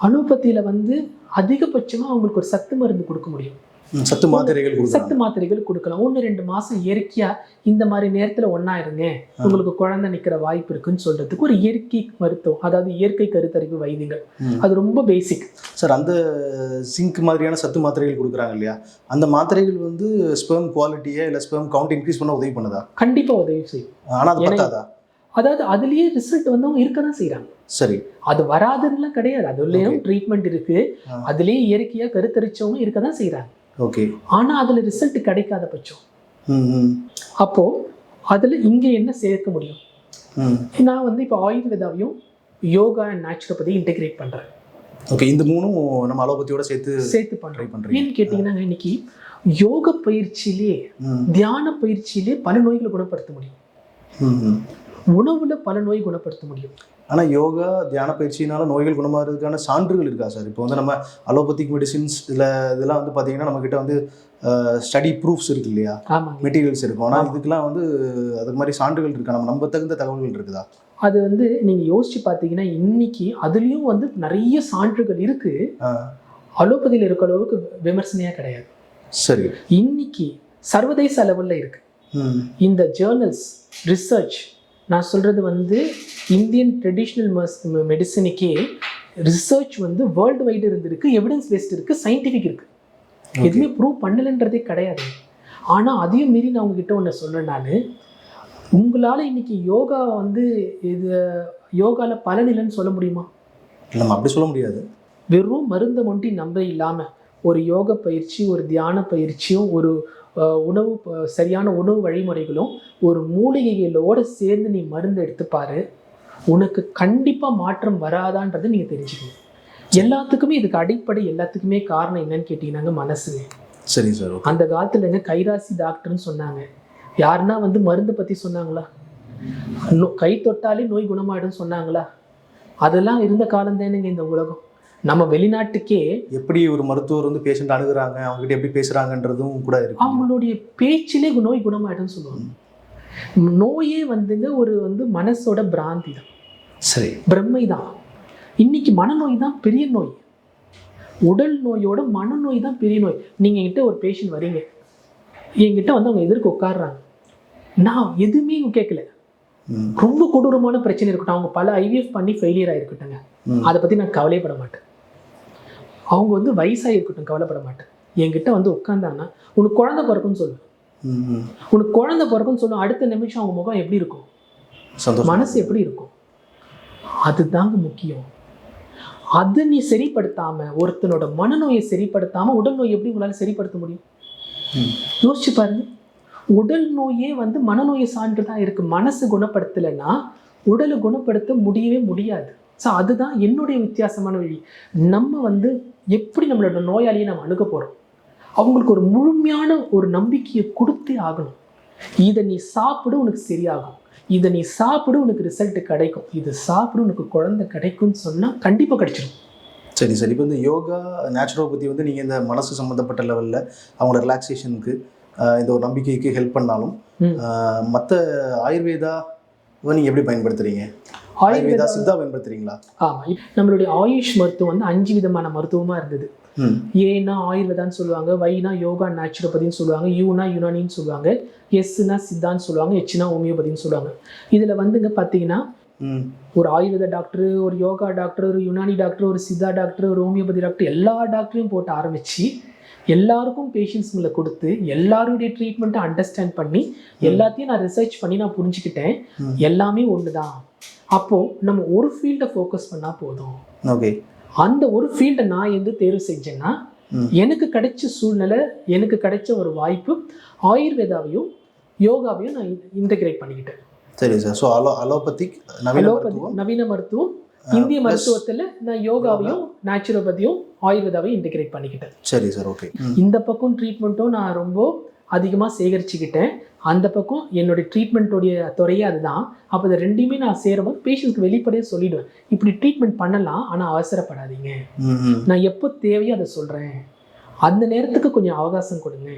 அலோபதியில் வந்து அதிகபட்சமாக அவங்களுக்கு ஒரு சத்து மருந்து கொடுக்க முடியும், சத்து மாத்திரைகள் கொடுக்கலாம். 1-2 மாசம் இயற்கையா இந்த மாதிரி நேரத்துல ஒன்னா இருங்க, உங்களுக்கு குழந்தை நிக்கிற வாய்ப்பு இருக்குன்னு சொல்றதுக்கு ஒரு இயற்கை மருத்துவம், அதாவது இயற்கை கருத்தரிப்பு வைத்தியங்கள், அது ரொம்ப பேசிக். சார், அந்த சிங்க் மாதிரியான சத்து மாத்திரைகள் கொடுக்குறாங்க இல்லையா, அந்த மாத்திரைகள் வந்து ஸ்பெர்ம் குவாலிட்டியை இல்லை ஸ்பெர்ம் கவுண்ட் இன்க்ரீஸ் பண்ண உதவி பண்ணுதா? கண்டிப்பா உதவி செய்யும். ஆனா அது பத்தாதா? அதாவது அதுலயே ரிசல்ட் வந்து அவங்க இருக்கதான் செய்யறாங்க. சரி. அது வராதுன்னு கிடையாது, அதுலயும் ட்ரீட்மெண்ட் இருக்கு, அதுலயே இயற்கையா கருத்தரிச்சவங்க இருக்கதான் செய்யறாங்க. ஓகே. ஆனா அதுல ரிசல்ட் கிடைக்காத பட்சம் அப்போ அதுல இங்க என்ன சேர்க்க முடியும்? நான் வந்து இப்போ ஆயுர்வேதாவையும் யோகா அண்ட் நேச்சுரோபதி இன்டெகிரேட் பண்றேன். ஓகே. இந்த மூணும் நம்ம அலோபதியோட சேர்த்து பண்றேன். ஏன்னு கேட்டீங்கன்னா, இன்னைக்கு யோக பயிற்சியிலே தியான பயிற்சியிலே பல நோய்களை குணப்படுத்த முடியும், உணவுல பல நோய் குணப்படுத்த முடியும். ஆனால் யோகா தியான பயிற்சினால நோய்கள் குணமாகிறதுக்கான சான்றுகள் இருக்கா சார்? இப்போ வந்து நம்ம அலோபதிக் மெடிசின்ஸ் இதெல்லாம் வந்து பார்த்தீங்கன்னா நம்மக்கிட்ட வந்து ஸ்டடி ப்ரூஃப்ஸ் இருக்கு இல்லையா, மெட்டீரியல்ஸ் இருக்கும். ஆனால் இதுக்கெல்லாம் வந்து அதுக்கு மாதிரி சான்றுகள் இருக்கா, நம்ம நம்ப தகுந்த தகவல்கள் இருக்குதா? அது வந்து நீங்கள் யோசிச்சு பார்த்தீங்கன்னா இன்னைக்கு அதுலேயும் வந்து நிறைய சான்றுகள் இருக்கு, அலோபதியில் இருக்க அளவுக்கு விமர்சனையாக கிடையாது. சரி. இன்னைக்கு சர்வதேச அளவில் இருக்கு இந்த ஜேர்னல்ஸ் ரிசர்ச். நான் சொல்றது வந்து இந்தியன் ட்ரெடிஷ்னல் மெடிசனுக்கே ரிசர்ச் வந்து வேர்ல்டு வைடு இருந்திருக்கு, எவிடன்ஸ் பேஸ்ட் இருக்கு, சயின்டிஃபிக் இருக்கு. எதுவுமே ப்ரூவ் பண்ணலன்றதே கிடையாது. ஆனால் அதையும் மீறி நான் உங்ககிட்ட ஒன்று சொல்கிறேன். நான் உங்களால் இன்னைக்கு யோகா வந்து இது யோகாவில் பலன் இல்லைன்னு சொல்ல முடியுமா? நம்ம அப்படி சொல்ல முடியாது. வெறும் மருந்தை ஒன்றி நம்ப இல்லாமல் ஒரு யோக பயிற்சி, ஒரு தியான பயிற்சியும், ஒரு உணவு சரியான உணவு வழிமுறைகளும், ஒரு மூலிகைகளோடு சேர்ந்து நீ மருந்து எடுத்துப்பாரு, உனக்கு கண்டிப்பாக மாற்றம் வராதான்றதை நீங்கள் தெரிஞ்சுக்கணும். எல்லாத்துக்குமே இதுக்கு அடிப்படை, எல்லாத்துக்குமே காரணம் என்னன்னு கேட்டீங்கன்னாங்க மனசு. சரி சார். அந்த காலத்துலங்க கைராசி டாக்டர்னு சொன்னாங்க. யாருன்னா வந்து மருந்து பற்றி சொன்னாங்களா? கை தொட்டாலே நோய் குணமாயிடும் சொன்னாங்களா? அதெல்லாம் இருந்த காலம் தானுங்க இந்த உலகம். நம்ம வெளிநாட்டுக்கே எப்படி ஒரு மருத்துவர் வந்து பேஷண்ட் அணுகுறாங்க, அவங்ககிட்ட எப்படி பேசுறாங்கன்றதும் கூட இருக்கு. அவங்களுடைய பேச்சிலே நோய் குணமாயிடும்னு சொல்லுவாங்க. நோயே வந்துங்க ஒரு வந்து மனசோட பிராந்தி தான். சரி. பிரம்மை தான். இன்னைக்கு மனநோய் தான் பெரிய நோய். உடல் நோயோட மனநோய் தான் பெரிய நோய். நீங்கள் என்கிட்ட ஒரு பேஷண்ட் வரீங்க, என்கிட்ட வந்து அவங்க எதிர்க்க உட்காடுறாங்க, நான் எதுவுமே கேட்கல, ரொம்ப கொடூரமான பிரச்சனை இருக்கட்டும், அவங்க பல ஐவிஎஃப் பண்ணி ஃபெயிலியர் ஆகிருக்கட்டுங்க, அதை பற்றி நான் கவலைப்பட மாட்டேன். அவங்க வந்து வயசாகிருக்கட்டும், கவலைப்பட மாட்டேன். என்கிட்ட வந்து உட்காந்தாங்கன்னா உனக்கு குழந்தை பிறக்குன்னு சொல்லு, உனக்கு குழந்தை பிறக்குன்னு சொல்லும். அடுத்த நிமிஷம் அவங்க முகம் எப்படி இருக்கும், மனசு எப்படி இருக்கும், அதுதாங்க முக்கியம். அதை நீ சரிப்படுத்தாம, ஒருத்தனோட மனநோயை சரிப்படுத்தாம உடல் நோய் எப்படி உங்களால சரிப்படுத்த முடியும்? யோசிச்சு பாருங்க. உடல் நோயே வந்து மனநோயை சான்றுதான் இருக்கு. மனசு குணப்படுத்தலைன்னா உடலை குணப்படுத்த முடியவே முடியாது. ஸோ அதுதான் என்னுடைய வித்தியாசமான வழி. நம்ம வந்து எப்படி நம்மளோட நோயாளியை நம்ம அணுக போறோம், அவங்களுக்கு ஒரு முழுமையான ஒரு நம்பிக்கையை கொடுத்தே ஆகணும். இதை நீ சாப்பிடு உனக்கு சரியாகும், இதை நீ சாப்பிடு உனக்கு ரிசல்ட் கிடைக்கும், இது சாப்பிடு உனக்கு குழந்தை கிடைக்கும்னு சொன்னால் கண்டிப்பாக கிடைச்சிடும். சரி சரி. இப்போ இந்த யோகா நேச்சுரோபதி வந்து நீங்கள் இந்த மனசு சம்மந்தப்பட்ட லெவலில் அவங்களோட ரிலாக்ஸேஷனுக்கு இந்த ஒரு நம்பிக்கைக்கு ஹெல்ப் பண்ணாலும், மற்ற ஆயுர்வேதாவை நீங்கள் எப்படி பயன்படுத்துறீங்க? ஆயுர்வேதா சித்தா பயன்படுத்துறீங்களா? ஆமாம். நம்மளுடைய ஆயுஷ் மருத்துவம் வந்து 5 விதமான மருத்துவமாக இருந்தது. ஏன்னா ஆயுர்வேதான்னு சொல்லுவாங்க, வைனா யோகா நேச்சுரோபதின்னு சொல்லுவாங்க, யூனா யுனானின்னு சொல்லுவாங்க, எஸ்னா சித்தான்னு சொல்லுவாங்க, எச்னா ஹோமியோபதின்னு சொல்லுவாங்க. இதில் வந்துங்க பார்த்தீங்கன்னா ஒரு ஆயுர்வேத டாக்டர், ஒரு யோகா டாக்டர், ஒரு யுனானி டாக்டர், ஒரு சித்தா டாக்டர், ஒரு ஹோமியோபதி டாக்டர், எல்லா டாக்டரையும் போட்டு ஆரம்பித்து எல்லாருக்கும் பேஷண்ட்ஸுங்களை கொடுத்து எல்லாருடைய ட்ரீட்மெண்ட்டை அண்டர்ஸ்டாண்ட் பண்ணி எல்லாத்தையும் நான் ரிசர்ச் பண்ணி நான் புரிஞ்சுக்கிட்டேன், எல்லாமே ஒன்று தான். அப்போது நம்ம ஒரு ஃபீல்டை ஃபோக்கஸ் பண்ணால் போதும். ஓகே. அந்த ஒரு ஃபீல்டை நான் எது தேர்வு செஞ்சேன்னா, எனக்கு கிடைச்ச சூழ்நிலை, எனக்கு கிடைச்ச ஒரு வாய்ப்பு, ஆயுர்வேதாவையும் யோகாவையும் நான் இன்டகிரேட் பண்ணிக்கிட்டேன். சரி சார். ஸோ அலோபதிக் நவீன மருத்துவம், இந்திய மருத்துவத்தில் நான் யோகாவையும் நேச்சுரோபதியும் ஆயுர்வேதாவையும் இன்டகிரேட் பண்ணிக்கிட்டேன். சரி சார். ஓகே. இந்த பக்கம் ட்ரீட்மெண்ட்டும் நான் ரொம்ப அதிகமாக சேகரிச்சுக்கிட்டேன். அந்த பக்கம் என்னுடைய ட்ரீட்மெண்ட்டோடைய துறையே அதுதான். அப்போ இதை ரெண்டையுமே நான் சேரும்போது பேஷண்ட்ஸ்க்கு வெளிப்படையே சொல்லிவிடுவேன், இப்படி ட்ரீட்மெண்ட் பண்ணலாம், ஆனால் அவசரப்படாதீங்க, நான் எப்போ தேவையோ அதை சொல்கிறேன், அந்த நேரத்துக்கு கொஞ்சம் அவகாசம் கொடுங்க.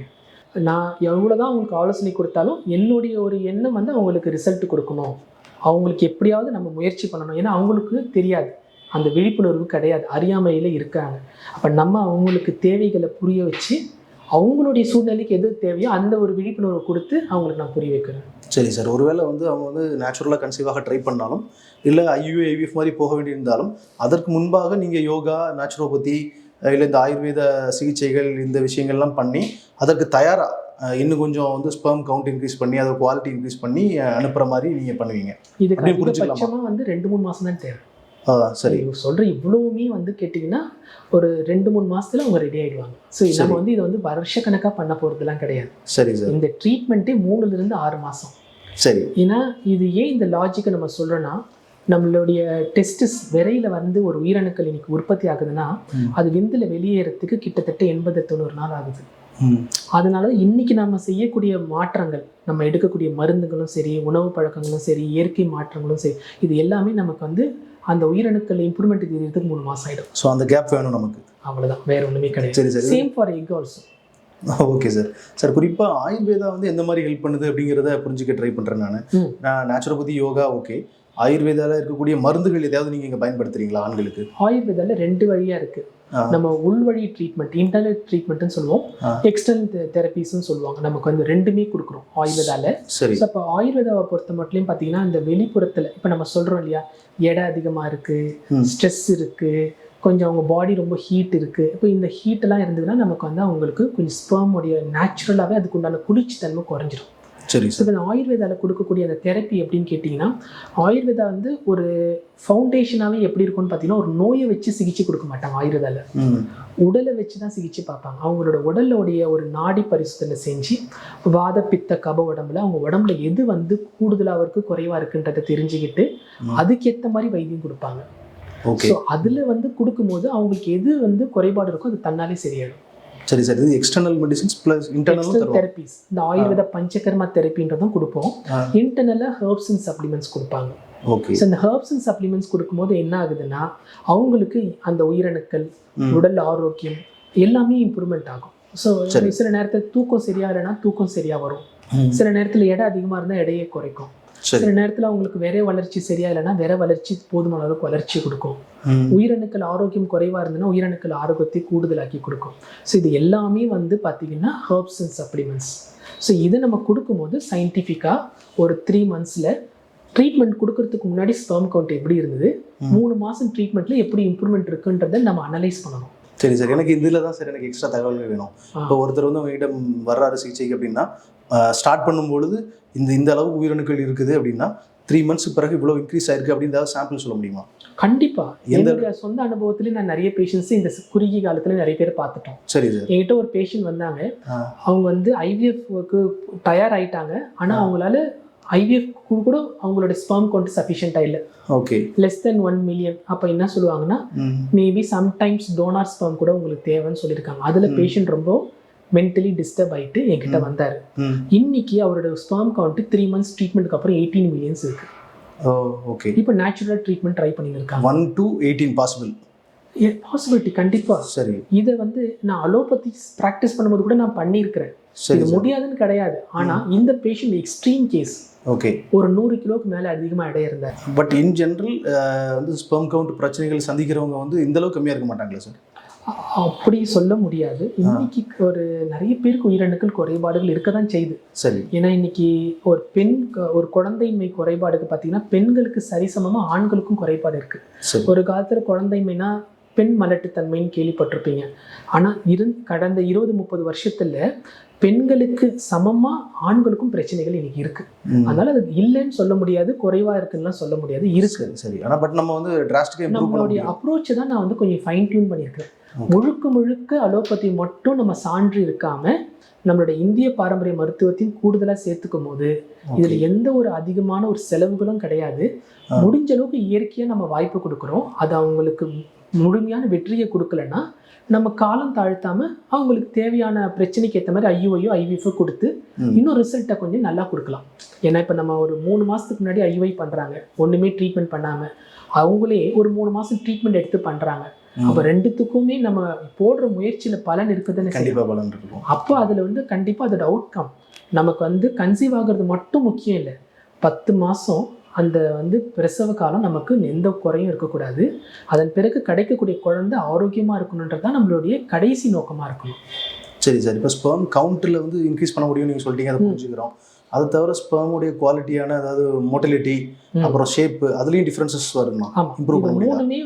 நான் எவ்வளோதான் அவங்களுக்கு ஆலோசனை கொடுத்தாலும் என்னுடைய ஒரு எண்ணம் வந்து அவங்களுக்கு ரிசல்ட் கொடுக்கணும், அவங்களுக்கு எப்படியாவது நம்ம முயற்சி பண்ணணும். ஏன்னா அவங்களுக்கு தெரியாது, அந்த விழிப்புணர்வு கிடையாது, அறியாமையில் இருக்காங்க. அப்போ நம்ம அவங்களுக்கு தேவைகளை புரிய வச்சு அவங்களுடைய சூழ்நிலைக்கு எது தேவையோ அந்த ஒரு விழிப்புணர்வு கொடுத்து அவங்களுக்கு நான் புரிய வைக்கிறேன். சரி சார். ஒருவேளை வந்து அவங்க வந்து நேச்சுரலாக கன்சீவாக ட்ரை பண்ணாலும், இல்லை ஐயூஏ ஐவிஎஃப் மாதிரி போக வேண்டியிருந்தாலும், அதற்கு முன்பாக நீங்கள் யோகா, நேச்சுரோபதி, இல்லை இந்த ஆயுர்வேத சிகிச்சைகள், இந்த விஷயங்கள்லாம் பண்ணி அதற்கு தயாராக இன்னும் கொஞ்சம் வந்து ஸ்பெர்ம் கவுண்ட் இன்க்ரீஸ் பண்ணி அதை குவாலிட்டி இன்க்ரீஸ் பண்ணி அனுப்புகிற மாதிரி நீங்கள் பண்ணுவீங்க. இதுக்கு அதிகபட்சமாக வந்து 2-3 மாதம் தான் தேவை. சரி. சொல்கிற இவ்வளவுமே வந்து கேட்டிங்கன்னா ஒரு 2-3 மாதத்தில் அவங்க ரெடி ஆகிடுவாங்க. ஸோ நம்ம வந்து இதை வந்து வருஷக்கணக்காக பண்ண போகிறதுலாம் கிடையாது. சரி சார். இந்த ட்ரீட்மெண்ட்டே 3-6 மாதம். சரி. ஏன்னா இது ஏன் இந்த லாஜிக்கை நம்ம சொல்கிறோன்னா, நம்மளுடைய டெஸ்டிஸ் விரையில் வந்து ஒரு உயிரணுக்கள் இன்னைக்கு உற்பத்தி ஆகுதுன்னா அது விந்தில் வெளியேறதுக்கு கிட்டத்தட்ட 80-90 நாள் ஆகுது. அதனால இன்னைக்கு நம்ம செய்யக்கூடிய மாற்றங்கள், நம்ம எடுக்கக்கூடிய மருந்துகளும் சரி, உணவு பழக்கங்களும் சரி, இயற்கை மாற்றங்களும் சரி, இது எல்லாமே நமக்கு வந்து அந்த உயிரணுக்கள் இம்ப்ரூவ்மெண்ட் தெரியறதுக்கு 3 மாதம் ஆகிடும். ஸோ அந்த கேப் வேணும் நமக்கு, அவ்வளோதான், வேற ஒன்றுமே கிடையாது. சரி சரி. Same for egg also. Okay sir. Sir, குறிப்பாக ஆயுர்வேதா வந்து எந்த மாதிரி ஹெல்ப் பண்ணுது அப்படிங்கிறத புரிஞ்சுக்க ட்ரை பண்ணுறேன். நான் நேச்சுரோபதி, யோகா ஓகே, ஆயுர்வேதாவில் இருக்கக்கூடிய மருந்துகள் ஏதாவது நீங்கள் இங்கே பயன்படுத்துறீங்களா ஆண்களுக்கு? ஆயுர்வேதாவில் 2 வழியாக இருக்குது. நம்ம உள்வழி ட்ரீட்மெண்ட், இன்டர்னல் ட்ரீட்மெண்ட்னு சொல்லுவோம், எக்ஸ்டர்னல் தெரப்பிஸ்ன்னு சொல்லுவாங்க. நமக்கு வந்து ரெண்டுமே கொடுக்குறோம் ஆயுர்வேதால. சரி. ஸோ அப்போ ஆயுர்வேதாவை பொறுத்த மட்டும் பார்த்தீங்கன்னா இந்த வெளிப்புறத்தில் இப்போ நம்ம சொல்கிறோம் இல்லையா, எடை அதிகமாக இருக்குது, ஸ்ட்ரெஸ் இருக்குது, கொஞ்சம் அவங்க பாடி ரொம்ப ஹீட் இருக்குது. இப்போ இந்த ஹீட்டெல்லாம் இருந்ததுன்னா நமக்கு வந்து அவங்களுக்கு கொஞ்சம் ஸ்பெர்முடைய நேச்சுரலாகவே அதுக்கு உண்டான குளிர்ச்சி தன்மை குறைஞ்சிரும். சரி. ஸோ இப்போ ஆயுர்வேதாவில் கொடுக்கக்கூடிய அந்த தெரப்பி எப்படின்னு கேட்டிங்கன்னா, ஆயுர்வேதா வந்து ஒரு ஃபவுண்டேஷனாகவே எப்படி இருக்கும்னு பார்த்தீங்கன்னா, ஒரு நோயை வச்சு சிகிச்சை கொடுக்க மாட்டாங்க ஆயுர்வேதாவில். உடலை வச்சு தான் சிகிச்சை பார்ப்பாங்க. அவங்களோட உடலுடைய ஒரு நாடி பரிசோதனை செஞ்சு வாத பித்த கப உடம்புல அவங்க உடம்புல எது வந்து கூடுதலாக இருக்குது குறைவாக இருக்குன்றதை தெரிஞ்சுக்கிட்டு அதுக்கேற்ற மாதிரி வைத்தியம் கொடுப்பாங்க. ஸோ அதில் வந்து கொடுக்கும்போது அவங்களுக்கு எது வந்து குறைபாடு இருக்கோ அது தன்னாலே சரியாயிடும். சரி சார். இது external medicines plus internal therapies. இந்த ஆயுர்வேத பஞ்சகர்மா தெரப்பின்றதும் கொடுப்போம். இன்டர்னலாக ஹெர்ப்ஸ் அண்ட் சப்ளிமெண்ட்ஸ் கொடுப்பாங்க. ஓகே. ஸோ இந்த ஹெர்ப்ஸ் அண்ட் சப்ளிமெண்ட்ஸ் கொடுக்கும்போது என்ன ஆகுதுன்னா அவங்களுக்கு அந்த உயிரணுக்கள், உடல் ஆரோக்கியம் எல்லாமே இம்ப்ரூவ்மெண்ட் ஆகும். ஸோ சில நேரத்தில் தூக்கம் சரியா இல்லைன்னா தூக்கம் சரியா வரும். சில நேரத்தில் எடை அதிகமாக இருந்தால் எடையை குறைக்கும். சில நேரத்தில் அவங்களுக்கு விரை வளர்ச்சி சரியா இல்லைன்னா விரை வளர்ச்சி போதுமான அளவுக்கு வளர்ச்சி கொடுக்கும். உயிரணுக்கள் ஆரோக்கியம் குறைவாக இருந்ததுன்னா உயிரணுக்கள் ஆரோக்கியத்தை கூடுதலாக்கி கொடுக்கும். ஸோ இது எல்லாமே வந்து பார்த்தீங்கன்னா ஹெர்ப்ஸ் அண்ட் சப்ளிமெண்ட்ஸ். ஸோ இதை நம்ம கொடுக்கும்போது சயின்டிஃபிக்காக ஒரு 3 months ட்ரீட்மெண்ட் கொடுக்கறதுக்கு முன்னாடி ஸ்பெர்ம் கவுண்ட் எப்படி இருந்தது, 3 மாதம் ட்ரீட்மெண்ட்டில் எப்படி இம்ப்ரூவ்மெண்ட் இருக்குன்றதை நம்ம அனலைஸ் பண்ணணும். சரி சார். எனக்கு இதில் தான் சார் எனக்கு எக்ஸ்ட்ரா தகவல்கள் வேணும். இப்போ ஒருத்தர் வந்து அவங்ககிட்ட வர்றாரு சிகிச்சைக்கு அப்படின்னா, ஸ்டார்ட் பண்ணும்பொழுது இந்த அளவுக்கு உயிரணுக்கள் இருக்குது அப்படின்னா 3 months பிறகு இவ்வளோ இன்க்ரீஸ் ஆயிருக்கு அப்படின்னு ஏதாவது சாம்பிள் சொல்ல முடியுமா? கண்டிப்பாக. என்னுடைய சொந்த அனுபவத்திலே நான் நிறைய பேஷண்ட்ஸ் இந்த குறுகிய காலத்தில் நிறைய பேர் பார்த்துட்டோம். சரி சார். என்கிட்ட ஒரு பேஷண்ட் வந்தாங்க, அவங்க வந்து ஐவிஎஃப்க்கு தயாராகிட்டாங்க. ஆனால் அவங்களால ஐவிஎஃப் கூட அவங்களோட ஸ்பெர்ம் கவுண்ட் சஃபிஷியண்டாக இல்லை. ஓகே. Less than 1 million. அப்போ என்ன சொல்லுவாங்கன்னா, மேபி சம்டைம்ஸ் டோனார் ஸ்பெர்ம் கூட உங்களுக்கு தேவைன்னு சொல்லியிருக்காங்க. அதில் பேஷண்ட் ரொம்ப மென்டலி டிஸ்டர்ப் ஆகிட்டு என்கிட்ட வந்தார். இன்னைக்கு அவரோட ஸ்பெர்ம் கவுண்ட் 3 months ட்ரீட்மெண்ட்டுக்கு அப்புறம் 18 million இருக்கு. ஓகே. இப்போ நேச்சுரல் ட்ரீட்மெண்ட் ட்ரை பண்ணிட்டு இருக்காங்க. 1 to 18 பாசிபிலிட்டி கண்டிப்பாக. சரி. இதை வந்து நான் அலோபதி ப்ராக்டிஸ் பண்ணும்போது கூட நான் பண்ணியிருக்கிறேன். இது முடியாதுன்னு கிடையாது. ஆனால் இந்த பேஷண்ட் எக்ஸ்ட்ரீம் கேஸ். ஓகே. ஒரு 100 கிலோக்கு மேலே அதிகமாக எடை இருந்தார். பட் இன் ஜென்ரல் வந்து ஸ்பெர்ம் கவுண்ட் பிரச்சனைகள் சந்திக்கிறவங்க வந்து இந்த அளவுக்கு கம்மியாக இருக்க மாட்டாங்களா சார்? அப்படி சொல்ல முடியாது. இன்னைக்கு ஒரு நிறைய பேருக்கு உயிரணுக்கள் குறைபாடுகள் இருக்க தான் செய்யுது. சரி. ஏன்னா இன்னைக்கு ஒரு குழந்தைமை குறைபாடுக்கு பார்த்தீங்கன்னா பெண்களுக்கு சரிசமமாக ஆண்களுக்கும் குறைபாடு இருக்கு. ஒரு காலத்தில் குழந்தைமைனா பெண் மலட்டுத்தன்மைன்னு கேள்விப்பட்டிருப்பீங்க. ஆனால் கடந்த 20-30 வருஷத்துல பெண்களுக்கு சமமா ஆண்களுக்கும் பிரச்சனைகள் இன்னைக்கு இருக்கு. அதனால அது இல்லைன்னு சொல்ல முடியாது, குறைவா இருக்குன்னு சொல்ல முடியாது, இருக்கு. சரி. ஆனா பட் நம்ம வந்து டிராஸ்டிக்கா நம்மளுடைய அப்ரோச் தான் நான் வந்து கொஞ்சம் ஃபைன் டியூன் பண்ணியிருக்கேன். முழுக்க அலோபதி மட்டும் நம்ம சான்று இருக்காம நம்மளுடைய இந்திய பாரம்பரிய மருத்துவத்தையும் கூடுதலா சேர்த்துக்கும் போது இதுல எந்த ஒரு அதிகமான ஒரு செலவுகளும் கிடையாது. முடிஞ்ச அளவுக்கு இயற்கையா நம்ம வாய்ப்பு கொடுக்குறோம். அது அவங்களுக்கு முழுமையான வெற்றியை கொடுக்கலன்னா நம்ம காலம் தாழ்த்தாம அவங்களுக்கு தேவையான பிரச்சனைக்கு ஏற்ற மாதிரி ஐவிஎஃப் கொடுத்து இன்னும் ரிசல்ட்டை கொஞ்சம் நல்லா கொடுக்கலாம். ஏன்னா இப்போ நம்ம ஒரு 3 மாதத்துக்கு முன்னாடி ஐயுஐ பண்ணுறாங்க, ஒன்றுமே ட்ரீட்மெண்ட் பண்ணாமல் அவங்களே ஒரு 3 மாதம் ட்ரீட்மெண்ட் எடுத்து பண்ணுறாங்க. அப்போ ரெண்டுத்துக்குமே நம்ம போடுற முயற்சியில் பலன் இருக்குதுன்னு கண்டிப்பாக பலன் இருக்கும். அப்போ அதில் வந்து கண்டிப்பாக அதோட அவுட்கம் நமக்கு வந்து கன்சீவ் ஆகிறது மட்டும் முக்கியம் இல்லை. 10 மாதம் அந்த வந்து பிரசவ காலம் நமக்கு எந்த குறையும் இருக்கக்கூடாது. அதன் பிறகு கிடைக்கக்கூடிய குழந்தை ஆரோக்கியமாக இருக்கணுன்றது தான் நம்மளுடைய கடைசி நோக்கமாக இருக்கணும். சரி சார். இப்போ ஸ்பெர்ம் கவுண்ட்டில் வந்து இன்க்ரீஸ் பண்ண முடியும்னு நீங்கள் சொல்லிட்டீங்க, அதை புரிஞ்சுக்கிறோம். அதை தவிர ஸ்பெர்முடைய குவாலிட்டியான அதாவது மோட்டிலிட்டி அப்புறம் ஷேப் அதுலேயும் டிஃப்ரென்சஸ் வருமா? இம்ப்ரூவ் பண்ண மூணுமே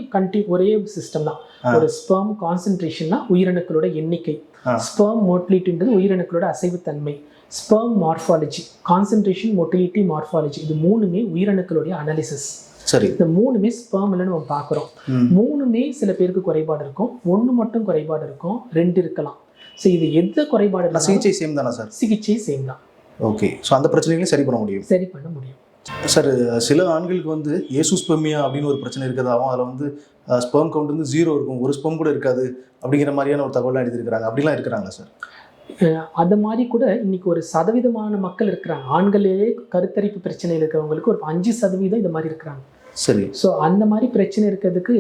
ஒரே சிஸ்டம் தான். ஒரு ஸ்பெர்ம் கான்சன்ட்ரேஷன்னா உயிரணுக்களோட எண்ணிக்கை, ஸ்பெர்ம் மோட்டிலிட்டின்றது உயிரணுக்களோட அசைவுத்தன்மை, sperm morphology, concentration, motility, morphology, இது மூணுமே உயிரணுக்களுடைய அனாலிசிஸ். சரி. இந்த மூணுமே ஸ்பெர்ம்ல நம்ம பார்க்குறோம். மூணுமே சில பேருக்கு குறைபாடு இருக்கும், 1 மட்டும் குறைபாடு இருக்கும், 2 இருக்கலாம். ஸோ இது எந்த குறைபாடு? சிகிச்சை சேம் தானே சார்? சிகிச்சை சேம் தான். ஓகே. ஸோ அந்த பிரச்சனைகளையும் சரி பண்ண முடியும். சார், சில ஆண்களுக்கு வந்து ஏசுஸ்பெர்மியா அப்படின்னு ஒரு பிரச்சனை இருக்கிறதாகவும் அதில் வந்து ஸ்பெர்ம் கவுண்ட் வந்து 0 இருக்கும், ஒரு ஸ்பெர்ம் கூட இருக்காது அப்படிங்கிற மாதிரியான ஒரு தகவலாம் எழுதியிருக்கிறாங்க. அப்படிலாம் இருக்கிறாங்களா சார்? அது மாதிரி கூட இன்னைக்கு ஒரு சதவீதமான மக்கள் இருக்கிறாங்க. ஆண்களே கருத்தரிப்பு பிரச்சனை இருக்கிறவங்களுக்கு ஒரு 5% இது மாதிரி இருக்கிறாங்க. சரி. ஸோ அந்த மாதிரி பிரச்சனை இருக்கிறதுக்கு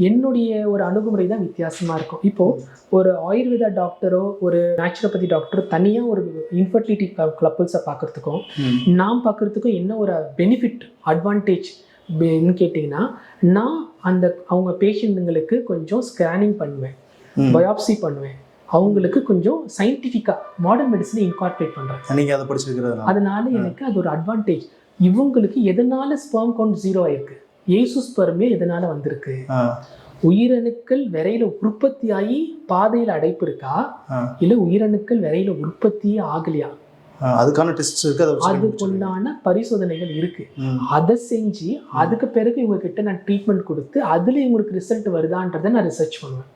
என்னுடைய ஒரு அணுகுமுறை தான் வித்தியாசமாக இருக்கும். இப்போது ஒரு ஆயுர்வேதா டாக்டரோ ஒரு நேச்சுரோபதி டாக்டரோ தனியாக ஒரு இன்ஃபர்டிலிட்டி கப்புள்ஸை பார்க்குறதுக்கும் நான் பார்க்குறதுக்கும் என்ன ஒரு பெனிஃபிட் அட்வான்டேஜ் கேட்டிங்கன்னா, நான் அவங்க பேஷண்ட்டுங்களுக்கு கொஞ்சம் ஸ்கேனிங் பண்ணுவேன். பயாப்சி பண்ணுவேன். அவங்களுக்கு கொஞ்சம் சயின்டிஃபிக்காக மாடர்ன் மெடிசனை இன்கார்பரேட் பண்ணுறேன். நீங்கள் அதை படிச்சிருக்கிறதுனால அதனால எனக்கு அது ஒரு அட்வான்டேஜ். இவங்களுக்கு எதனால ஸ்பெர்ம் கவுண்ட் 0 ஆயிருக்கு, ஏசு ஸ்பெர்மே எதனால வந்திருக்கு, உயிரணுக்கள் விரையில உற்பத்தியாகி பாதையில் அடைப்பு இருக்கா, இல்லை உயிரணுக்கள் விரையில உற்பத்தியே ஆகலையா, அதுக்கான டெஸ்ட் இருக்கு, அதுக்குண்டான பரிசோதனைகள் இருக்கு. அதை செஞ்சு அதுக்கு பிறகு இவங்க கிட்ட நான் ட்ரீட்மெண்ட் கொடுத்து அதுல இவங்களுக்கு ரிசல்ட் வருதான்றதை நான் ரிசர்ச் பண்ணுவேன்.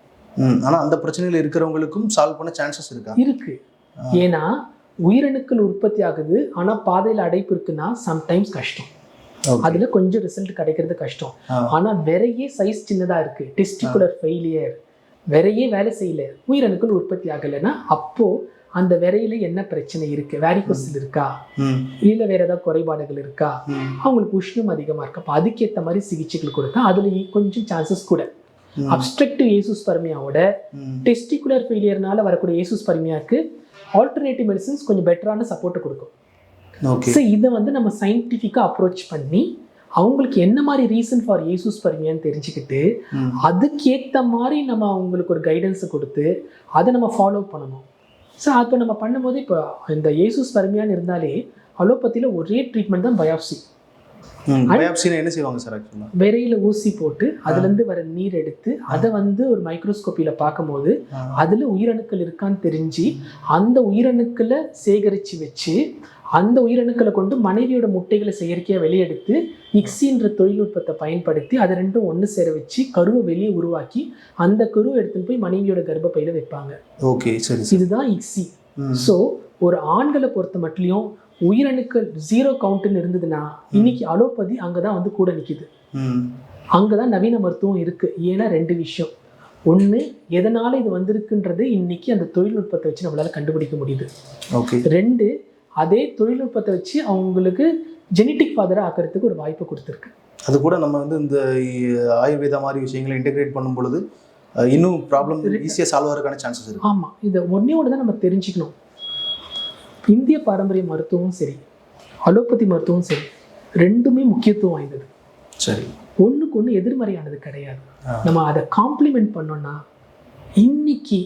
ஆனா அந்த பிரச்சனையில இருக்கிறவங்களுக்கும் சால்வ் பண்ண சான்சஸ் இருக்கா? இருக்கு. ஏன்னா உயிரணுக்கள் உற்பத்தி ஆகுது, ஆனா பாதையில அடைப்பு இருக்குன்னா சம்டைம்ஸ் கஷ்டம், அதுல கொஞ்சம் ரிசல்ட் கிடைக்கிறது கஷ்டம். ஆனா விரையே சைஸ் சின்னதா இருக்கு, டெஸ்டிகுலர் ஃபெயிலியர், விரையே வேலை செய்யல, உயிரணுக்கள் உற்பத்தி ஆகலைன்னா அப்போ அந்த விரையில என்ன பிரச்சனை இருக்கு, வேரிகோசில் இருக்கா, இல்ல வேற ஏதாவது குறைபாடுகள் இருக்கா, அவங்களுக்கு உஷ்ணம் அதிகமா இருக்கா, அப்ப அதுக்கேற்ற மாதிரி சிகிச்சைகள் கொடுத்தா அதுல கொஞ்சம் சான்சஸ் கூட. அப்ஸ்ட்ரக்டிவ் ஏசுஸ்பெர்மியாவோட டெஸ்டிகுலர் ஃபெயிலியர்னால வரக்கூடிய ஏசுஸ்பெர்மியாவுக்கு ஆல்டர்னேட்டிவ் மெடிசன்ஸ் கொஞ்சம் பெட்டரான சப்போர்ட் கொடுக்கும். ஸோ இதை வந்து நம்ம சயின்டிஃபிக்காக அப்ரோச் பண்ணி அவங்களுக்கு என்ன மாதிரி ரீசன் ஃபார் ஏசுஸ்பெர்மியான்னு தெரிஞ்சுக்கிட்டு அதுக்கேற்ற மாதிரி நம்ம அவங்களுக்கு ஒரு கைடன்ஸை கொடுத்து அதை நம்ம ஃபாலோ பண்ணணும். ஸோ அப்போ நம்ம பண்ணும்போது இப்போ இந்த ஏசுஸ்பெர்மியான்னு இருந்தாலே அலோபதியில் ஒரே ட்ரீட்மெண்ட் தான் பயாப்சி. என்ன செய்வாங்க சார்? விரையில ஊசி போட்டு அதுலேருந்து வர நீர் எடுத்து அதை வந்து ஒரு மைக்ரோஸ்கோப்பியில் பார்க்கும்போது அதில் உயிரணுக்கள் இருக்கான்னு தெரிஞ்சு அந்த உயிரணுக்களை சேகரித்து வச்சு அந்த உயிரணுக்களை கொண்டு மனைவியோட முட்டைகளை செயற்கையாக வெளியெடுத்து இக்ஸின்ற தொழில்நுட்பத்தை பயன்படுத்தி அதை ரெண்டும் ஒன்று சேர வச்சு கருவை வெளியே உருவாக்கி அந்த கருவை எடுத்துன்னு போய் மனைவியோட கர்ப்பப்பையில் வைப்பாங்க. ஓகே, சரி. இதுதான் இக்ஸி. ஸோ ஒரு ஆண்களை பொறுத்த மட்டும் உயிரணுக்கள் 0 கவுண்ட்னு இருந்ததுன்னா இன்னைக்கு அலோபதி அங்கதான் வந்து கூட நிக்குது. அங்கதான் நவீன மருத்துவம் இருக்கு. ஏன்னா 2 விஷயம். ஒண்ணு, எதனால இது வந்திருக்குன்றது இன்னைக்கு அந்த தொழில்நுட்பத்தை வச்சு நம்மளால கண்டுபிடிக்க முடியுது. 2, அதே தொழில்நுட்பத்தை வச்சு அவங்களுக்கு ஜெனட்டிக் ஃபாதரை ஆக்கிறதுக்கு ஒரு வாய்ப்பு கொடுத்துருக்கு. அது கூட நம்ம வந்து இந்த ஆயுர்வேதா மாதிரி விஷயங்களை இன்டெகிரேட் பண்ணும் பொழுது இன்னும் ப்ராப்ளம் ஈஸியாக சால்வ் ஆகிறதுக்கான சான்சஸ் இருக்கு. ஆமா, இதை ஒன்னே தான் நம்ம தெரிஞ்சுக்கணும். இந்திய பாரம்பரிய மருத்துவமும் சரி, அலோபதி மருத்துவம் சரி, ரெண்டுமே முக்கியத்துவம் வாய்ந்தது. சரி, ஒன்றுக்கு ஒன்று எதிர்மறையானது கிடையாது. நம்ம அதை காம்ப்ளிமெண்ட் பண்ணோம்னா இன்னைக்கு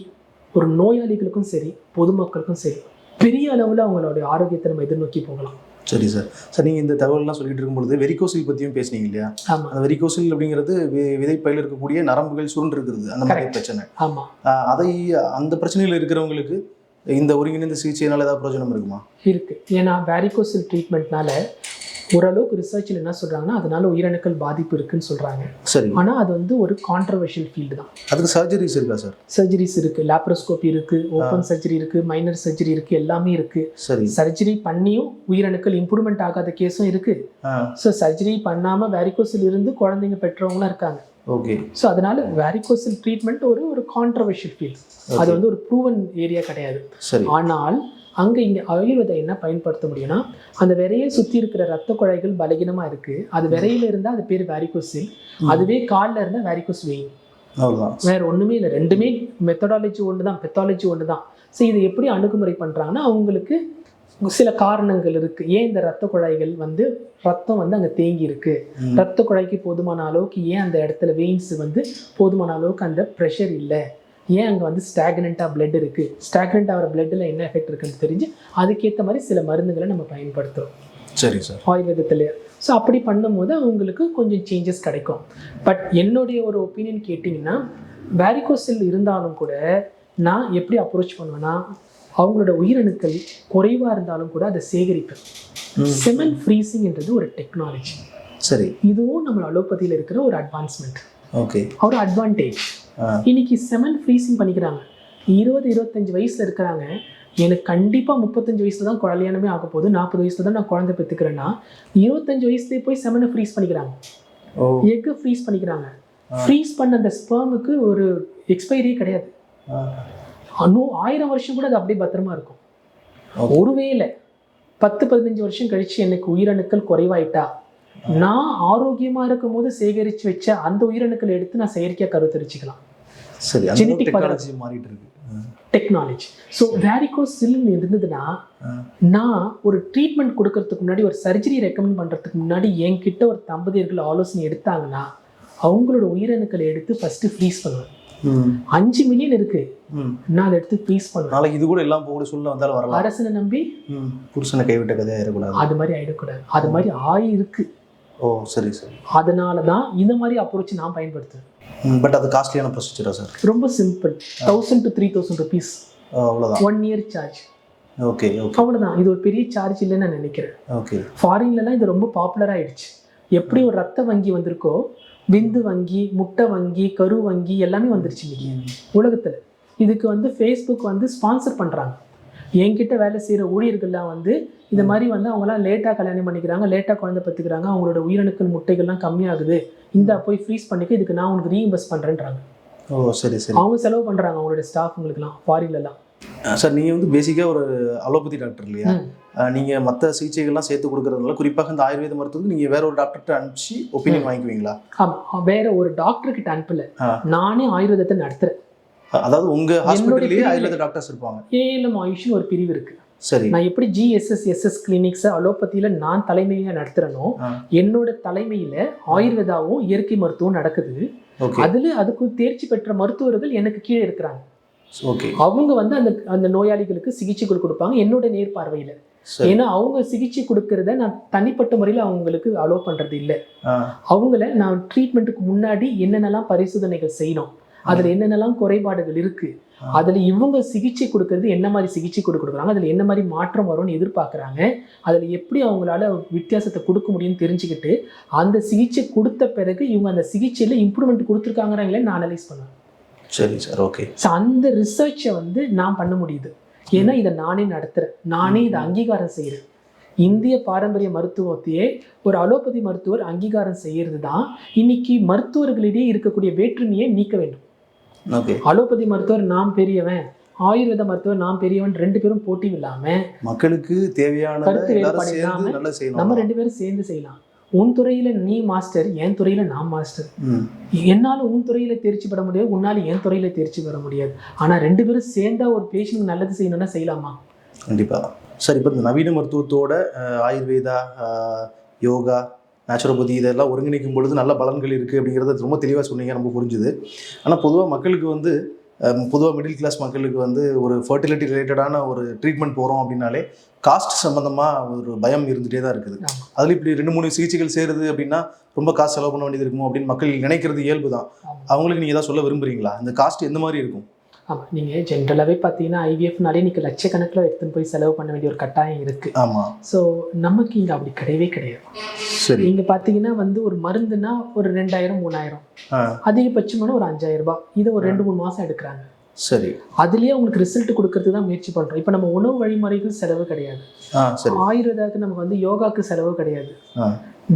ஒரு நோயாளிகளுக்கும் சரி பொதுமக்களுக்கும் சரி பெரிய அளவில் அவங்களுடைய ஆரோக்கியத்தை நம்ம எதிர்நோக்கி போகலாம். சரி சார். சார், நீங்கள் இந்த தகவல்லாம் சொல்லிட்டு இருக்கும்பொழுது வெரிகோசில் பற்றியும் பேசுனீங்க இல்லையா? ஆமாம். அந்த வெரிகோசில் அப்படிங்கிறது விதைப்பையில் இருக்கக்கூடிய நரம்புகள் சுருண்டு இருக்கிறது, அந்த மாதிரி பிரச்சனை. ஆமாம். அந்த பிரச்சனையில் இருக்கிறவங்களுக்கு இந்த ஒருங்கிணைந்த சிகிச்சையினால ஏதாவது பிரயோஜனம் இருக்குமா? இருக்கு. ஏன்னா வேரிகோசில் ட்ரீட்மெண்ட்னால ஓரளவுக்கு ரிசர்ச்சில் என்ன சொல்றாங்கன்னா அதனால உயிரணுக்கள் பாதிப்பு இருக்குன்னு சொல்றாங்க. சரி. ஆனால் அது வந்து ஒரு கான்ட்ரவர்ஷியல் ஃபீல்டு தான். அதுக்கு சர்ஜரிஸ் இருக்கா சார்? சர்ஜரிஸ் இருக்கு, லேப்ரோஸ்கோபி இருக்கு, ஓப்பன் சர்ஜரி இருக்கு, மைனர் சர்ஜரி இருக்கு, எல்லாமே இருக்கு. சரி. சர்ஜரி பண்ணியும் உயிரணுக்கள் இம்ப்ரூவ்மெண்ட் ஆகாத கேஸும் இருக்கு. ஸோ சர்ஜரி பண்ணாம வேரிகோசில் இருந்து குழந்தைங்க பெற்றவங்களும் இருக்காங்க. ஓகே. ஸோ அதனால வேரிகோசில் ட்ரீட்மெண்ட் ஒரு கான்ட்ரவர்ஷியல் ஃபீல்ட். அது வந்து ஒரு ப்ரூவன் ஏரியா கிடையாது. சரி. ஆனால் அங்கே இங்கே ஆயுர்வேதம் என்ன பயன்படுத்த முடியும்னா அந்த விரையை சுற்றி இருக்கிற ரத்த குழாய்கள் பலகீனமாக இருக்குது, அது விரையில இருந்தால் அது பேர் வேரிகோசில், அதுவே காலில் இருந்தால் வேரிகோஸ் வெயின். வேற ஒன்றுமே இல்லை, ரெண்டுமே மெத்தடாலஜி ஒன்று தான், பெத்தாலஜி ஒன்று தான். ஸோ இதை எப்படி அணுகுமுறை பண்ணுறாங்கன்னா அவங்களுக்கு சில காரணங்கள் இருக்குது. ஏன் இந்த ரத்த குழாய்கள் வந்து ரத்தம் வந்து அங்கே தேங்கி இருக்கு, ரத்த குழாய்க்கு போதுமான அளவுக்கு ஏன் அந்த இடத்துல வெயின்ஸ் வந்து போதுமான அளவுக்கு அந்த ப்ரெஷர் இல்லை, ஏன் அங்கே வந்து ஸ்டாக்னண்ட்டாக பிளட் இருக்குது, ஸ்டாக்னண்ட் ஆகிற பிளட்டில் என்ன எஃபெக்ட் இருக்குன்னு தெரிஞ்சு அதுக்கேற்ற மாதிரி சில மருந்துகளை நம்ம பயன்படுத்துகிறோம். சரி சார். ஆயுர்வேதத்தில். ஸோ அப்படி பண்ணும்போது அவங்களுக்கு கொஞ்சம் சேஞ்சஸ் கிடைக்கும். பட் என்னுடைய ஒரு ஒப்பீனியன் கேட்டிங்கன்னா வேரிகோசில் இருந்தாலும் கூட நான் எப்படி அப்ரோச் பண்ணுவேன்னா அவங்களோட உயிரணுக்கள் குறைவாக இருந்தாலும் கூட அதை சேகரிப்பேன். செமன் ஃப்ரீசிங்ன்றது ஒரு டெக்னாலஜி. சரி. இதுவும் நம்ம அலோபதியில் இருக்கிற ஒரு அட்வான்ஸ்மெண்ட். ஓகே. ஒரு அட்வான்டேஜ். இன்னைக்கு செமன் ஃப்ரீசிங் பண்ணிக்கிறாங்க. 20-25 வயசுல இருக்கிறாங்க, எனக்கு கண்டிப்பாக 35 வயசுல தான் கல்யாணமே ஆக போகுது, 40 வயசுல தான் நான் குழந்தை பெற்றுக்கிறேன்னா 25 வயசுலேயே போய் செமனை ஃப்ரீஸ் பண்ணிக்கிறாங்க, எக்கை ஃப்ரீஸ் பண்ணிக்கிறாங்க. ஃப்ரீஸ் பண்ண அந்த ஸ்பெர்முக்கு ஒரு எக்ஸ்பைரியே கிடையாது. 1000 வருஷம் கூட அது அப்படியே பத்திரமா இருக்கும். ஒருவேளை 10-15 வருஷம் கழிச்சு எனக்கு உயிரணுக்கள் குறைவாயிட்டா நான் ஆரோக்கியமா இருக்கும் போது சேகரிச்சு வச்ச அந்த உயிரணுக்களை எடுத்து நான் செயற்கையா கருத்தரிச்சுக்கலாம். சரி, ஜெனடிக் டெக்னாலஜி மாறிட்டு இருக்கு. டெக்னாலஜி. ஸோ வேரிகோசில் இருந்ததுன்னா நான் ஒரு ட்ரீட்மெண்ட் கொடுக்கறதுக்கு முன்னாடி ஒரு சர்ஜரி ரெக்கமெண்ட் பண்றதுக்கு முன்னாடி என்கிட்ட ஒரு தம்பதியர்கள் ஆலோசனை எடுத்தாங்கன்னா அவங்களோட உயிரணுக்களை எடுத்து ஃபர்ஸ்ட் ஃப்ரீஸ் பண்ணுவேன். 5 மில்லியன் இருக்கு, நான் அதை எடுத்து ஃப்ரீஸ் பண்ணுவேன். நாளைக்கு இது கூட எல்லாம் போக சொல்ல வந்தாலும் வரலாம். அரசனை நம்பி புருஷனை கைவிட்ட கதையா இருக்கக்கூடாது, அது மாதிரி ஆயிடக்கூடாது. அது மாதிரி ஆயிருக்கு. ஓ சரி சரி. அதனால தான் இந்த மாதிரி அப்ரோச் நான் பயன்படுத்துவேன். பட் அது காஸ்ட்லியான ப்ரொசீஜரா சார்? ரொம்ப சிம்பிள், 1000 to 3000 rupees, அவ்வளோதான். 1 year சார்ஜ். ஓகே ஓகே, அவ்வளோதான். இது ஒரு பெரிய சார்ஜ் இல்லைன்னு நான் நினைக்கிறேன். ஓகே. ஃபாரின்லலாம் இது ரொம்ப பாப்புலர் ஆயிடுச்சு. எப்படி ஒரு ரத்த வங்கி வந்திருக்கோ, விந்து வங்கி, முட்டை வங்கி, கரு வங்கி எல்லாமே வந்துருச்சு இன்னைக்கு உலகத்தில். இதுக்கு வந்து ஃபேஸ்புக் வந்து ஸ்பான்சர் பண்ணுறாங்க. என்கிட்ட வேலை செய்கிற ஊழியர்கள்லாம் வந்து இந்த மாதிரி வந்து அவங்களாம் லேட்டாக கல்யாணம் பண்ணிக்கிறாங்க, லேட்டாக குழந்தை பத்துக்கிறாங்க, அவங்களோட உயிரணுக்கள் முட்டைகள்லாம் கம்மியாகுது, இந்த போய் ஃப்ரீஸ் பண்ணிக்க, இதுக்கு நான் உனக்கு ரீஇன்வெஸ்ட் பண்ணுறேன்றாங்க. ஓ சரி சரி. அவங்க செலவு பண்ணுறாங்க அவங்களோட ஸ்டாஃபுங்களுக்குலாம் ஃபாரின்லலாம். சார் நீங்கள் வந்து பேசிக்காக ஒரு அலோபதி டாக்டர் இல்லையா? நீங்கள் மற்ற சிகிச்சைகள்லாம் சேர்த்து கொடுக்குறதுனால குறிப்பாக இந்த ஆயுர்வேத மருத்துவத்துக்கு நீங்கள் வேற ஒரு டாக்டர்கிட்ட அனுப்பிச்சு ஒப்பீனியன் வாங்கிக்குவீங்களா? ஆமாம், வேற ஒரு டாக்டர்கிட்ட அனுப்பல, நானே ஆயுர்வேதத்தை நடத்துகிறேன். அதாவது உங்கள் ஹாஸ்பிட்டல்லேயே ஆயுர்வேத டாக்டர்ஸ் இருப்பாங்க? ஏஎல்எம் ஆயுஷ்னு ஒரு பிரிவு இருக்குது. சரி. நான் எப்படி GSS கிளினிக்ஸ் அலோபதியில் நான் தலைமையாக நடத்துகிறேனோ, என்னோட தலைமையில் ஆயுர்வேதாவும் இயற்கை மருத்துவம் நடக்குது. அதுக்கு தேர்ச்சி பெற்ற மருத்துவர்கள் எனக்கு கீழே இருக்கிறாங்க. அவங்க வந்து அந்த நோயாளிகளுக்கு சிகிச்சைகள் கொடுப்பாங்க என்னோட நேர்பார்வையில். ஏன்னா அவங்க சிகிச்சை கொடுக்கறத நான் தனிப்பட்ட முறையில் அவங்களுக்கு அலோ பண்றது இல்லை. அவங்கள நான் ட்ரீட்மெண்ட்டுக்கு முன்னாடி என்னென்னலாம் பரிசோதனைகள் செய்யணும், அதுல என்னென்னலாம் குறைபாடுகள் இருக்கு, அதுல இவங்க சிகிச்சை கொடுக்கறது என்ன மாதிரி சிகிச்சை கொடுக்குறாங்க, அதுல என்ன மாதிரி மாற்றம் வரும்னு எதிர்பார்க்குறாங்க, அதுல எப்படி அவங்களால வித்தியாசத்தை கொடுக்க முடியும்னு தெரிஞ்சுக்கிட்டு அந்த சிகிச்சை கொடுத்த பிறகு இவங்க அந்த சிகிச்சையில இம்ப்ரூவ்மெண்ட் கொடுத்துருக்காங்கன்னு நான் அனலைஸ் பண்ணுவேன். சரி சார், ஓகே. ஸோ அந்த ரிசர்ச்சை வந்து நான் பண்ண முடியுது. ஏன்னா இதை நானே நடத்துகிறேன், நானே இதை அங்கீகாரம் செய்கிறேன். இந்திய பாரம்பரிய மருத்துவத்தையே ஒரு அலோபதி மருத்துவர் அங்கீகாரம் செய்யறது தான் இன்னைக்கு மருத்துவர்களிடையே இருக்கக்கூடிய வேற்றுமையை நீக்க வேண்டும். அலோபதி மருத்துவர் நாம் பெரியவன், ஆயுர்வேத மருத்துவர் நாம் பெரியவன், 2 பேரும் போட்டி இல்லாம மக்களுக்கு தேவையான கருத்து வேறுபாடு இல்லாம நம்ம 2 பேரும் சேர்ந்து செய்யலாம். உன் துறையில நீ மாஸ்டர், என் துறையில நான் மாஸ்டர். என்னால உன் துறையில தேர்ச்சி பெற முடியாது, உன்னால என் துறையில தேர்ச்சி பெற முடியாது. ஆனா 2 பேரும் சேர்ந்தா ஒரு பேஷண்ட் நல்லது செய்யணும்னா செய்யலாமா? கண்டிப்பா சார். இப்போ இந்த நவீன மருத்துவத்தோட ஆயுர்வேதா, யோகா, நேச்சுரோபதி இதெல்லாம் ஒருங்கிணைக்கும் பொழுது நல்ல பலன்கள் இருக்குது அப்படிங்கிறத ரொம்ப தெளிவாக சொன்னீங்க, ரொம்ப புரிஞ்சுது. ஆனால் பொதுவாக மக்களுக்கு வந்து பொதுவாக மிடில் கிளாஸ் மக்களுக்கு வந்து ஒரு ஃபர்டிலிட்டி ரிலேட்டடான ஒரு ட்ரீட்மெண்ட் போகிறோம் அப்படின்னாலே காஸ்ட் சம்மந்தமாக ஒரு பயம் இருந்துகிட்டே தான் இருக்குது. அதில் இப்படி 2-3 சிகிச்சைகள் சேருது அப்படின்னா ரொம்ப காசு செலவு பண்ண வேண்டியது இருக்குமோ அப்படின்னு மக்கள் நினைக்கிறது இயல்பு தான். அவங்களுக்கு நீங்கள் ஏதாவது சொல்ல விரும்புகிறீங்களா? இந்த காஸ்ட் எந்த மாதிரி இருக்கும்? ஆமாம், நீங்கள் ஜென்ரலாகவே பார்த்தீங்கன்னா IVFனாலே இன்றைக்கி லட்சக்கணக்கில் எடுத்துன்னு போய் செலவு பண்ண வேண்டிய ஒரு கட்டாயம் இருக்குது. ஆமாம். ஸோ நமக்கு இங்கே அப்படி கிடையவே கிடையாது. சரி. நீங்கள் பார்த்தீங்கன்னா வந்து ஒரு மருந்துனா ஒரு 2000-3000, அதிகபட்சமான ஒரு 5000 ரூபாய். இதை ஒரு 2-3 மாதம் எடுக்கிறாங்க. சரி. அதுலேயே உங்களுக்கு ரிசல்ட் கொடுக்கறது தான் முயற்சி பண்ணுறோம். இப்போ நம்ம உணவு வழிமுறைகள் செலவு கிடையாது, ஆயுர்வேதாவுக்கு நமக்கு வந்து யோகாக்கு செலவு கிடையாது,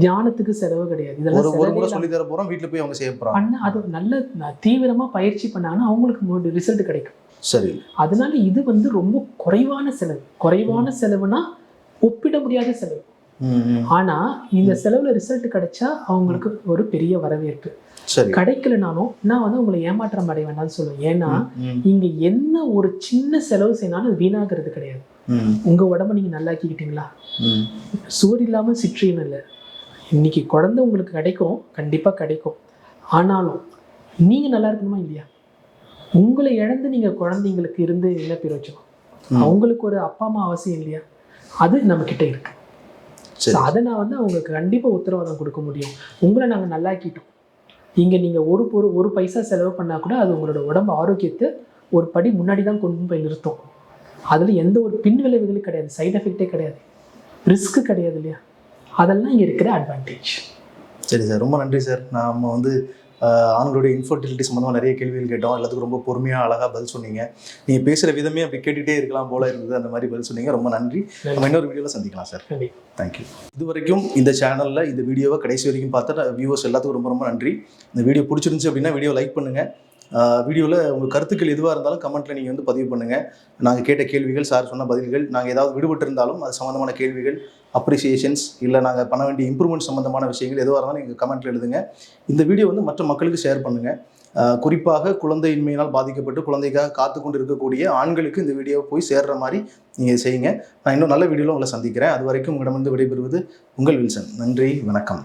தியானத்துக்கு செலவு கிடையாது. இதெல்லாம் சொல்லி தர போறோம், வீட்டில் போய் அவங்க செய்ய போறாங்க. அது நல்ல தீவிரமா பயிற்சி பண்ணாங்கன்னா அவங்களுக்கு ரிசல்ட் கிடைக்கும். சரி. அதனால இது வந்து ரொம்ப குறைவான செலவுனா ஒப்பிட முடியாத செலவு. ஆனா இந்த செலவுல ரிசல்ட் கிடைச்சா அவங்களுக்கு ஒரு பெரிய வரவேற்பு. கிடைக்கலனாலும் நான் வந்து உங்களை ஏமாற்றம் அடைய வேண்டாம்னு சொல்லுவேன். ஏன்னா இங்க என்ன ஒரு சின்ன செலவு செய்யனாலும் அது வீணாகிறது கிடையாது. உங்க உடம்ப நீங்க நல்லாக்கிக்கிட்டீங்களா, சோறு இல்லாம சிற்றியும் இல்லை. இன்னைக்கு குழந்தை உங்களுக்கு கிடைக்கும், கண்டிப்பா கிடைக்கும். ஆனாலும் நீங்க நல்லா இருக்கணுமா இல்லையா? உங்களை இழந்து நீங்க குழந்தைங்களுக்கு இருந்து என்ன பிரயோஜனம்? அவங்களுக்கு ஒரு அப்பா அம்மா அவசியம் இல்லையா? அது நம்ம கிட்ட இருக்கு. அதை நான் வந்து அவங்களுக்கு கண்டிப்பா உத்தரவாதம் கொடுக்க முடியும். உங்களை நாங்க நல்லாக்கிட்டோம். இங்க நீங்க ஒரு பைசா செலவு பண்ணா கூட அது உங்களோட உடம்பு ஆரோக்கியத்தை ஒரு படி முன்னாடி தான் கொண்டு போய் நிறுத்தும். அதுல எந்த ஒரு பின் விளைவுகளும் கிடையாது, சைடு எஃபெக்டே கிடையாது, ரிஸ்க் கிடையாது இல்லையா? அதெல்லாம் இங்கே இருக்கிற அட்வான்டேஜ். சரி சார், ரொம்ப நன்றி சார். நம்ம வந்து ஆண்களுடைய இன்ஃபர்டிலிட்டி சம்மந்தமாக நிறைய கேள்விகள் கேட்டோம். எல்லாத்துக்கும் ரொம்ப பொறுமையாக அழகாக பதில் சொன்னீங்க. நீங்கள் பேசுகிற விதமே அப்படி கேட்டுகிட்டே இருக்கலாம் போல இருந்தது, அந்த மாதிரி பதில் சொன்னீங்க. ரொம்ப நன்றி. நம்ம இன்னொரு வீடியோவில் சந்திக்கலாம் சார். தேங்க்யூ. இது வரைக்கும் இந்த சேனலில் இந்த வீடியோவை கடைசி வரைக்கும் பார்த்த வியூவர்ஸ் எல்லாத்துக்கும் ரொம்ப ரொம்ப நன்றி. இந்த வீடியோ பிடிச்சிருந்துச்சு அப்படின்னா வீடியோ லைக் பண்ணுங்கள். வீடியோவில் உங்கள் கருத்துக்கள் எதுவாக இருந்தாலும் கமெண்ட்டில் நீங்கள் வந்து பதிவு பண்ணுங்கள். நாங்கள் கேட்ட கேள்விகள், சார் சொன்ன பதில்கள், நாங்கள் ஏதாவது விடுபட்டு இருந்தாலும் அது சம்மந்தமான கேள்விகள், அப்ரிசியேஷன்ஸ், இல்லை நாங்கள் பண்ண வேண்டிய இம்ப்ரூவ்மெண்ட் சம்மந்தமான விஷயங்கள் எதுவாக இருந்தாலும் நீங்கள் கமெண்ட்டில் எழுதுங்க. இந்த வீடியோ வந்து மற்ற மக்களுக்கு ஷேர் பண்ணுங்கள். குறிப்பாக குழந்தையின்மையினால் பாதிக்கப்பட்டு குழந்தைக்காக காத்து கொண்டு இருக்கக்கூடிய ஆண்களுக்கு இந்த வீடியோ போய் சேர்ற மாதிரி நீங்கள் செய்யுங்க. நான் இன்னும் நல்ல வீடியோவில் உங்களை சந்திக்கிறேன். அது வரைக்கும் உங்களிடமிருந்து விடைபெறுவது உங்கள் வில்சன். நன்றி, வணக்கம்.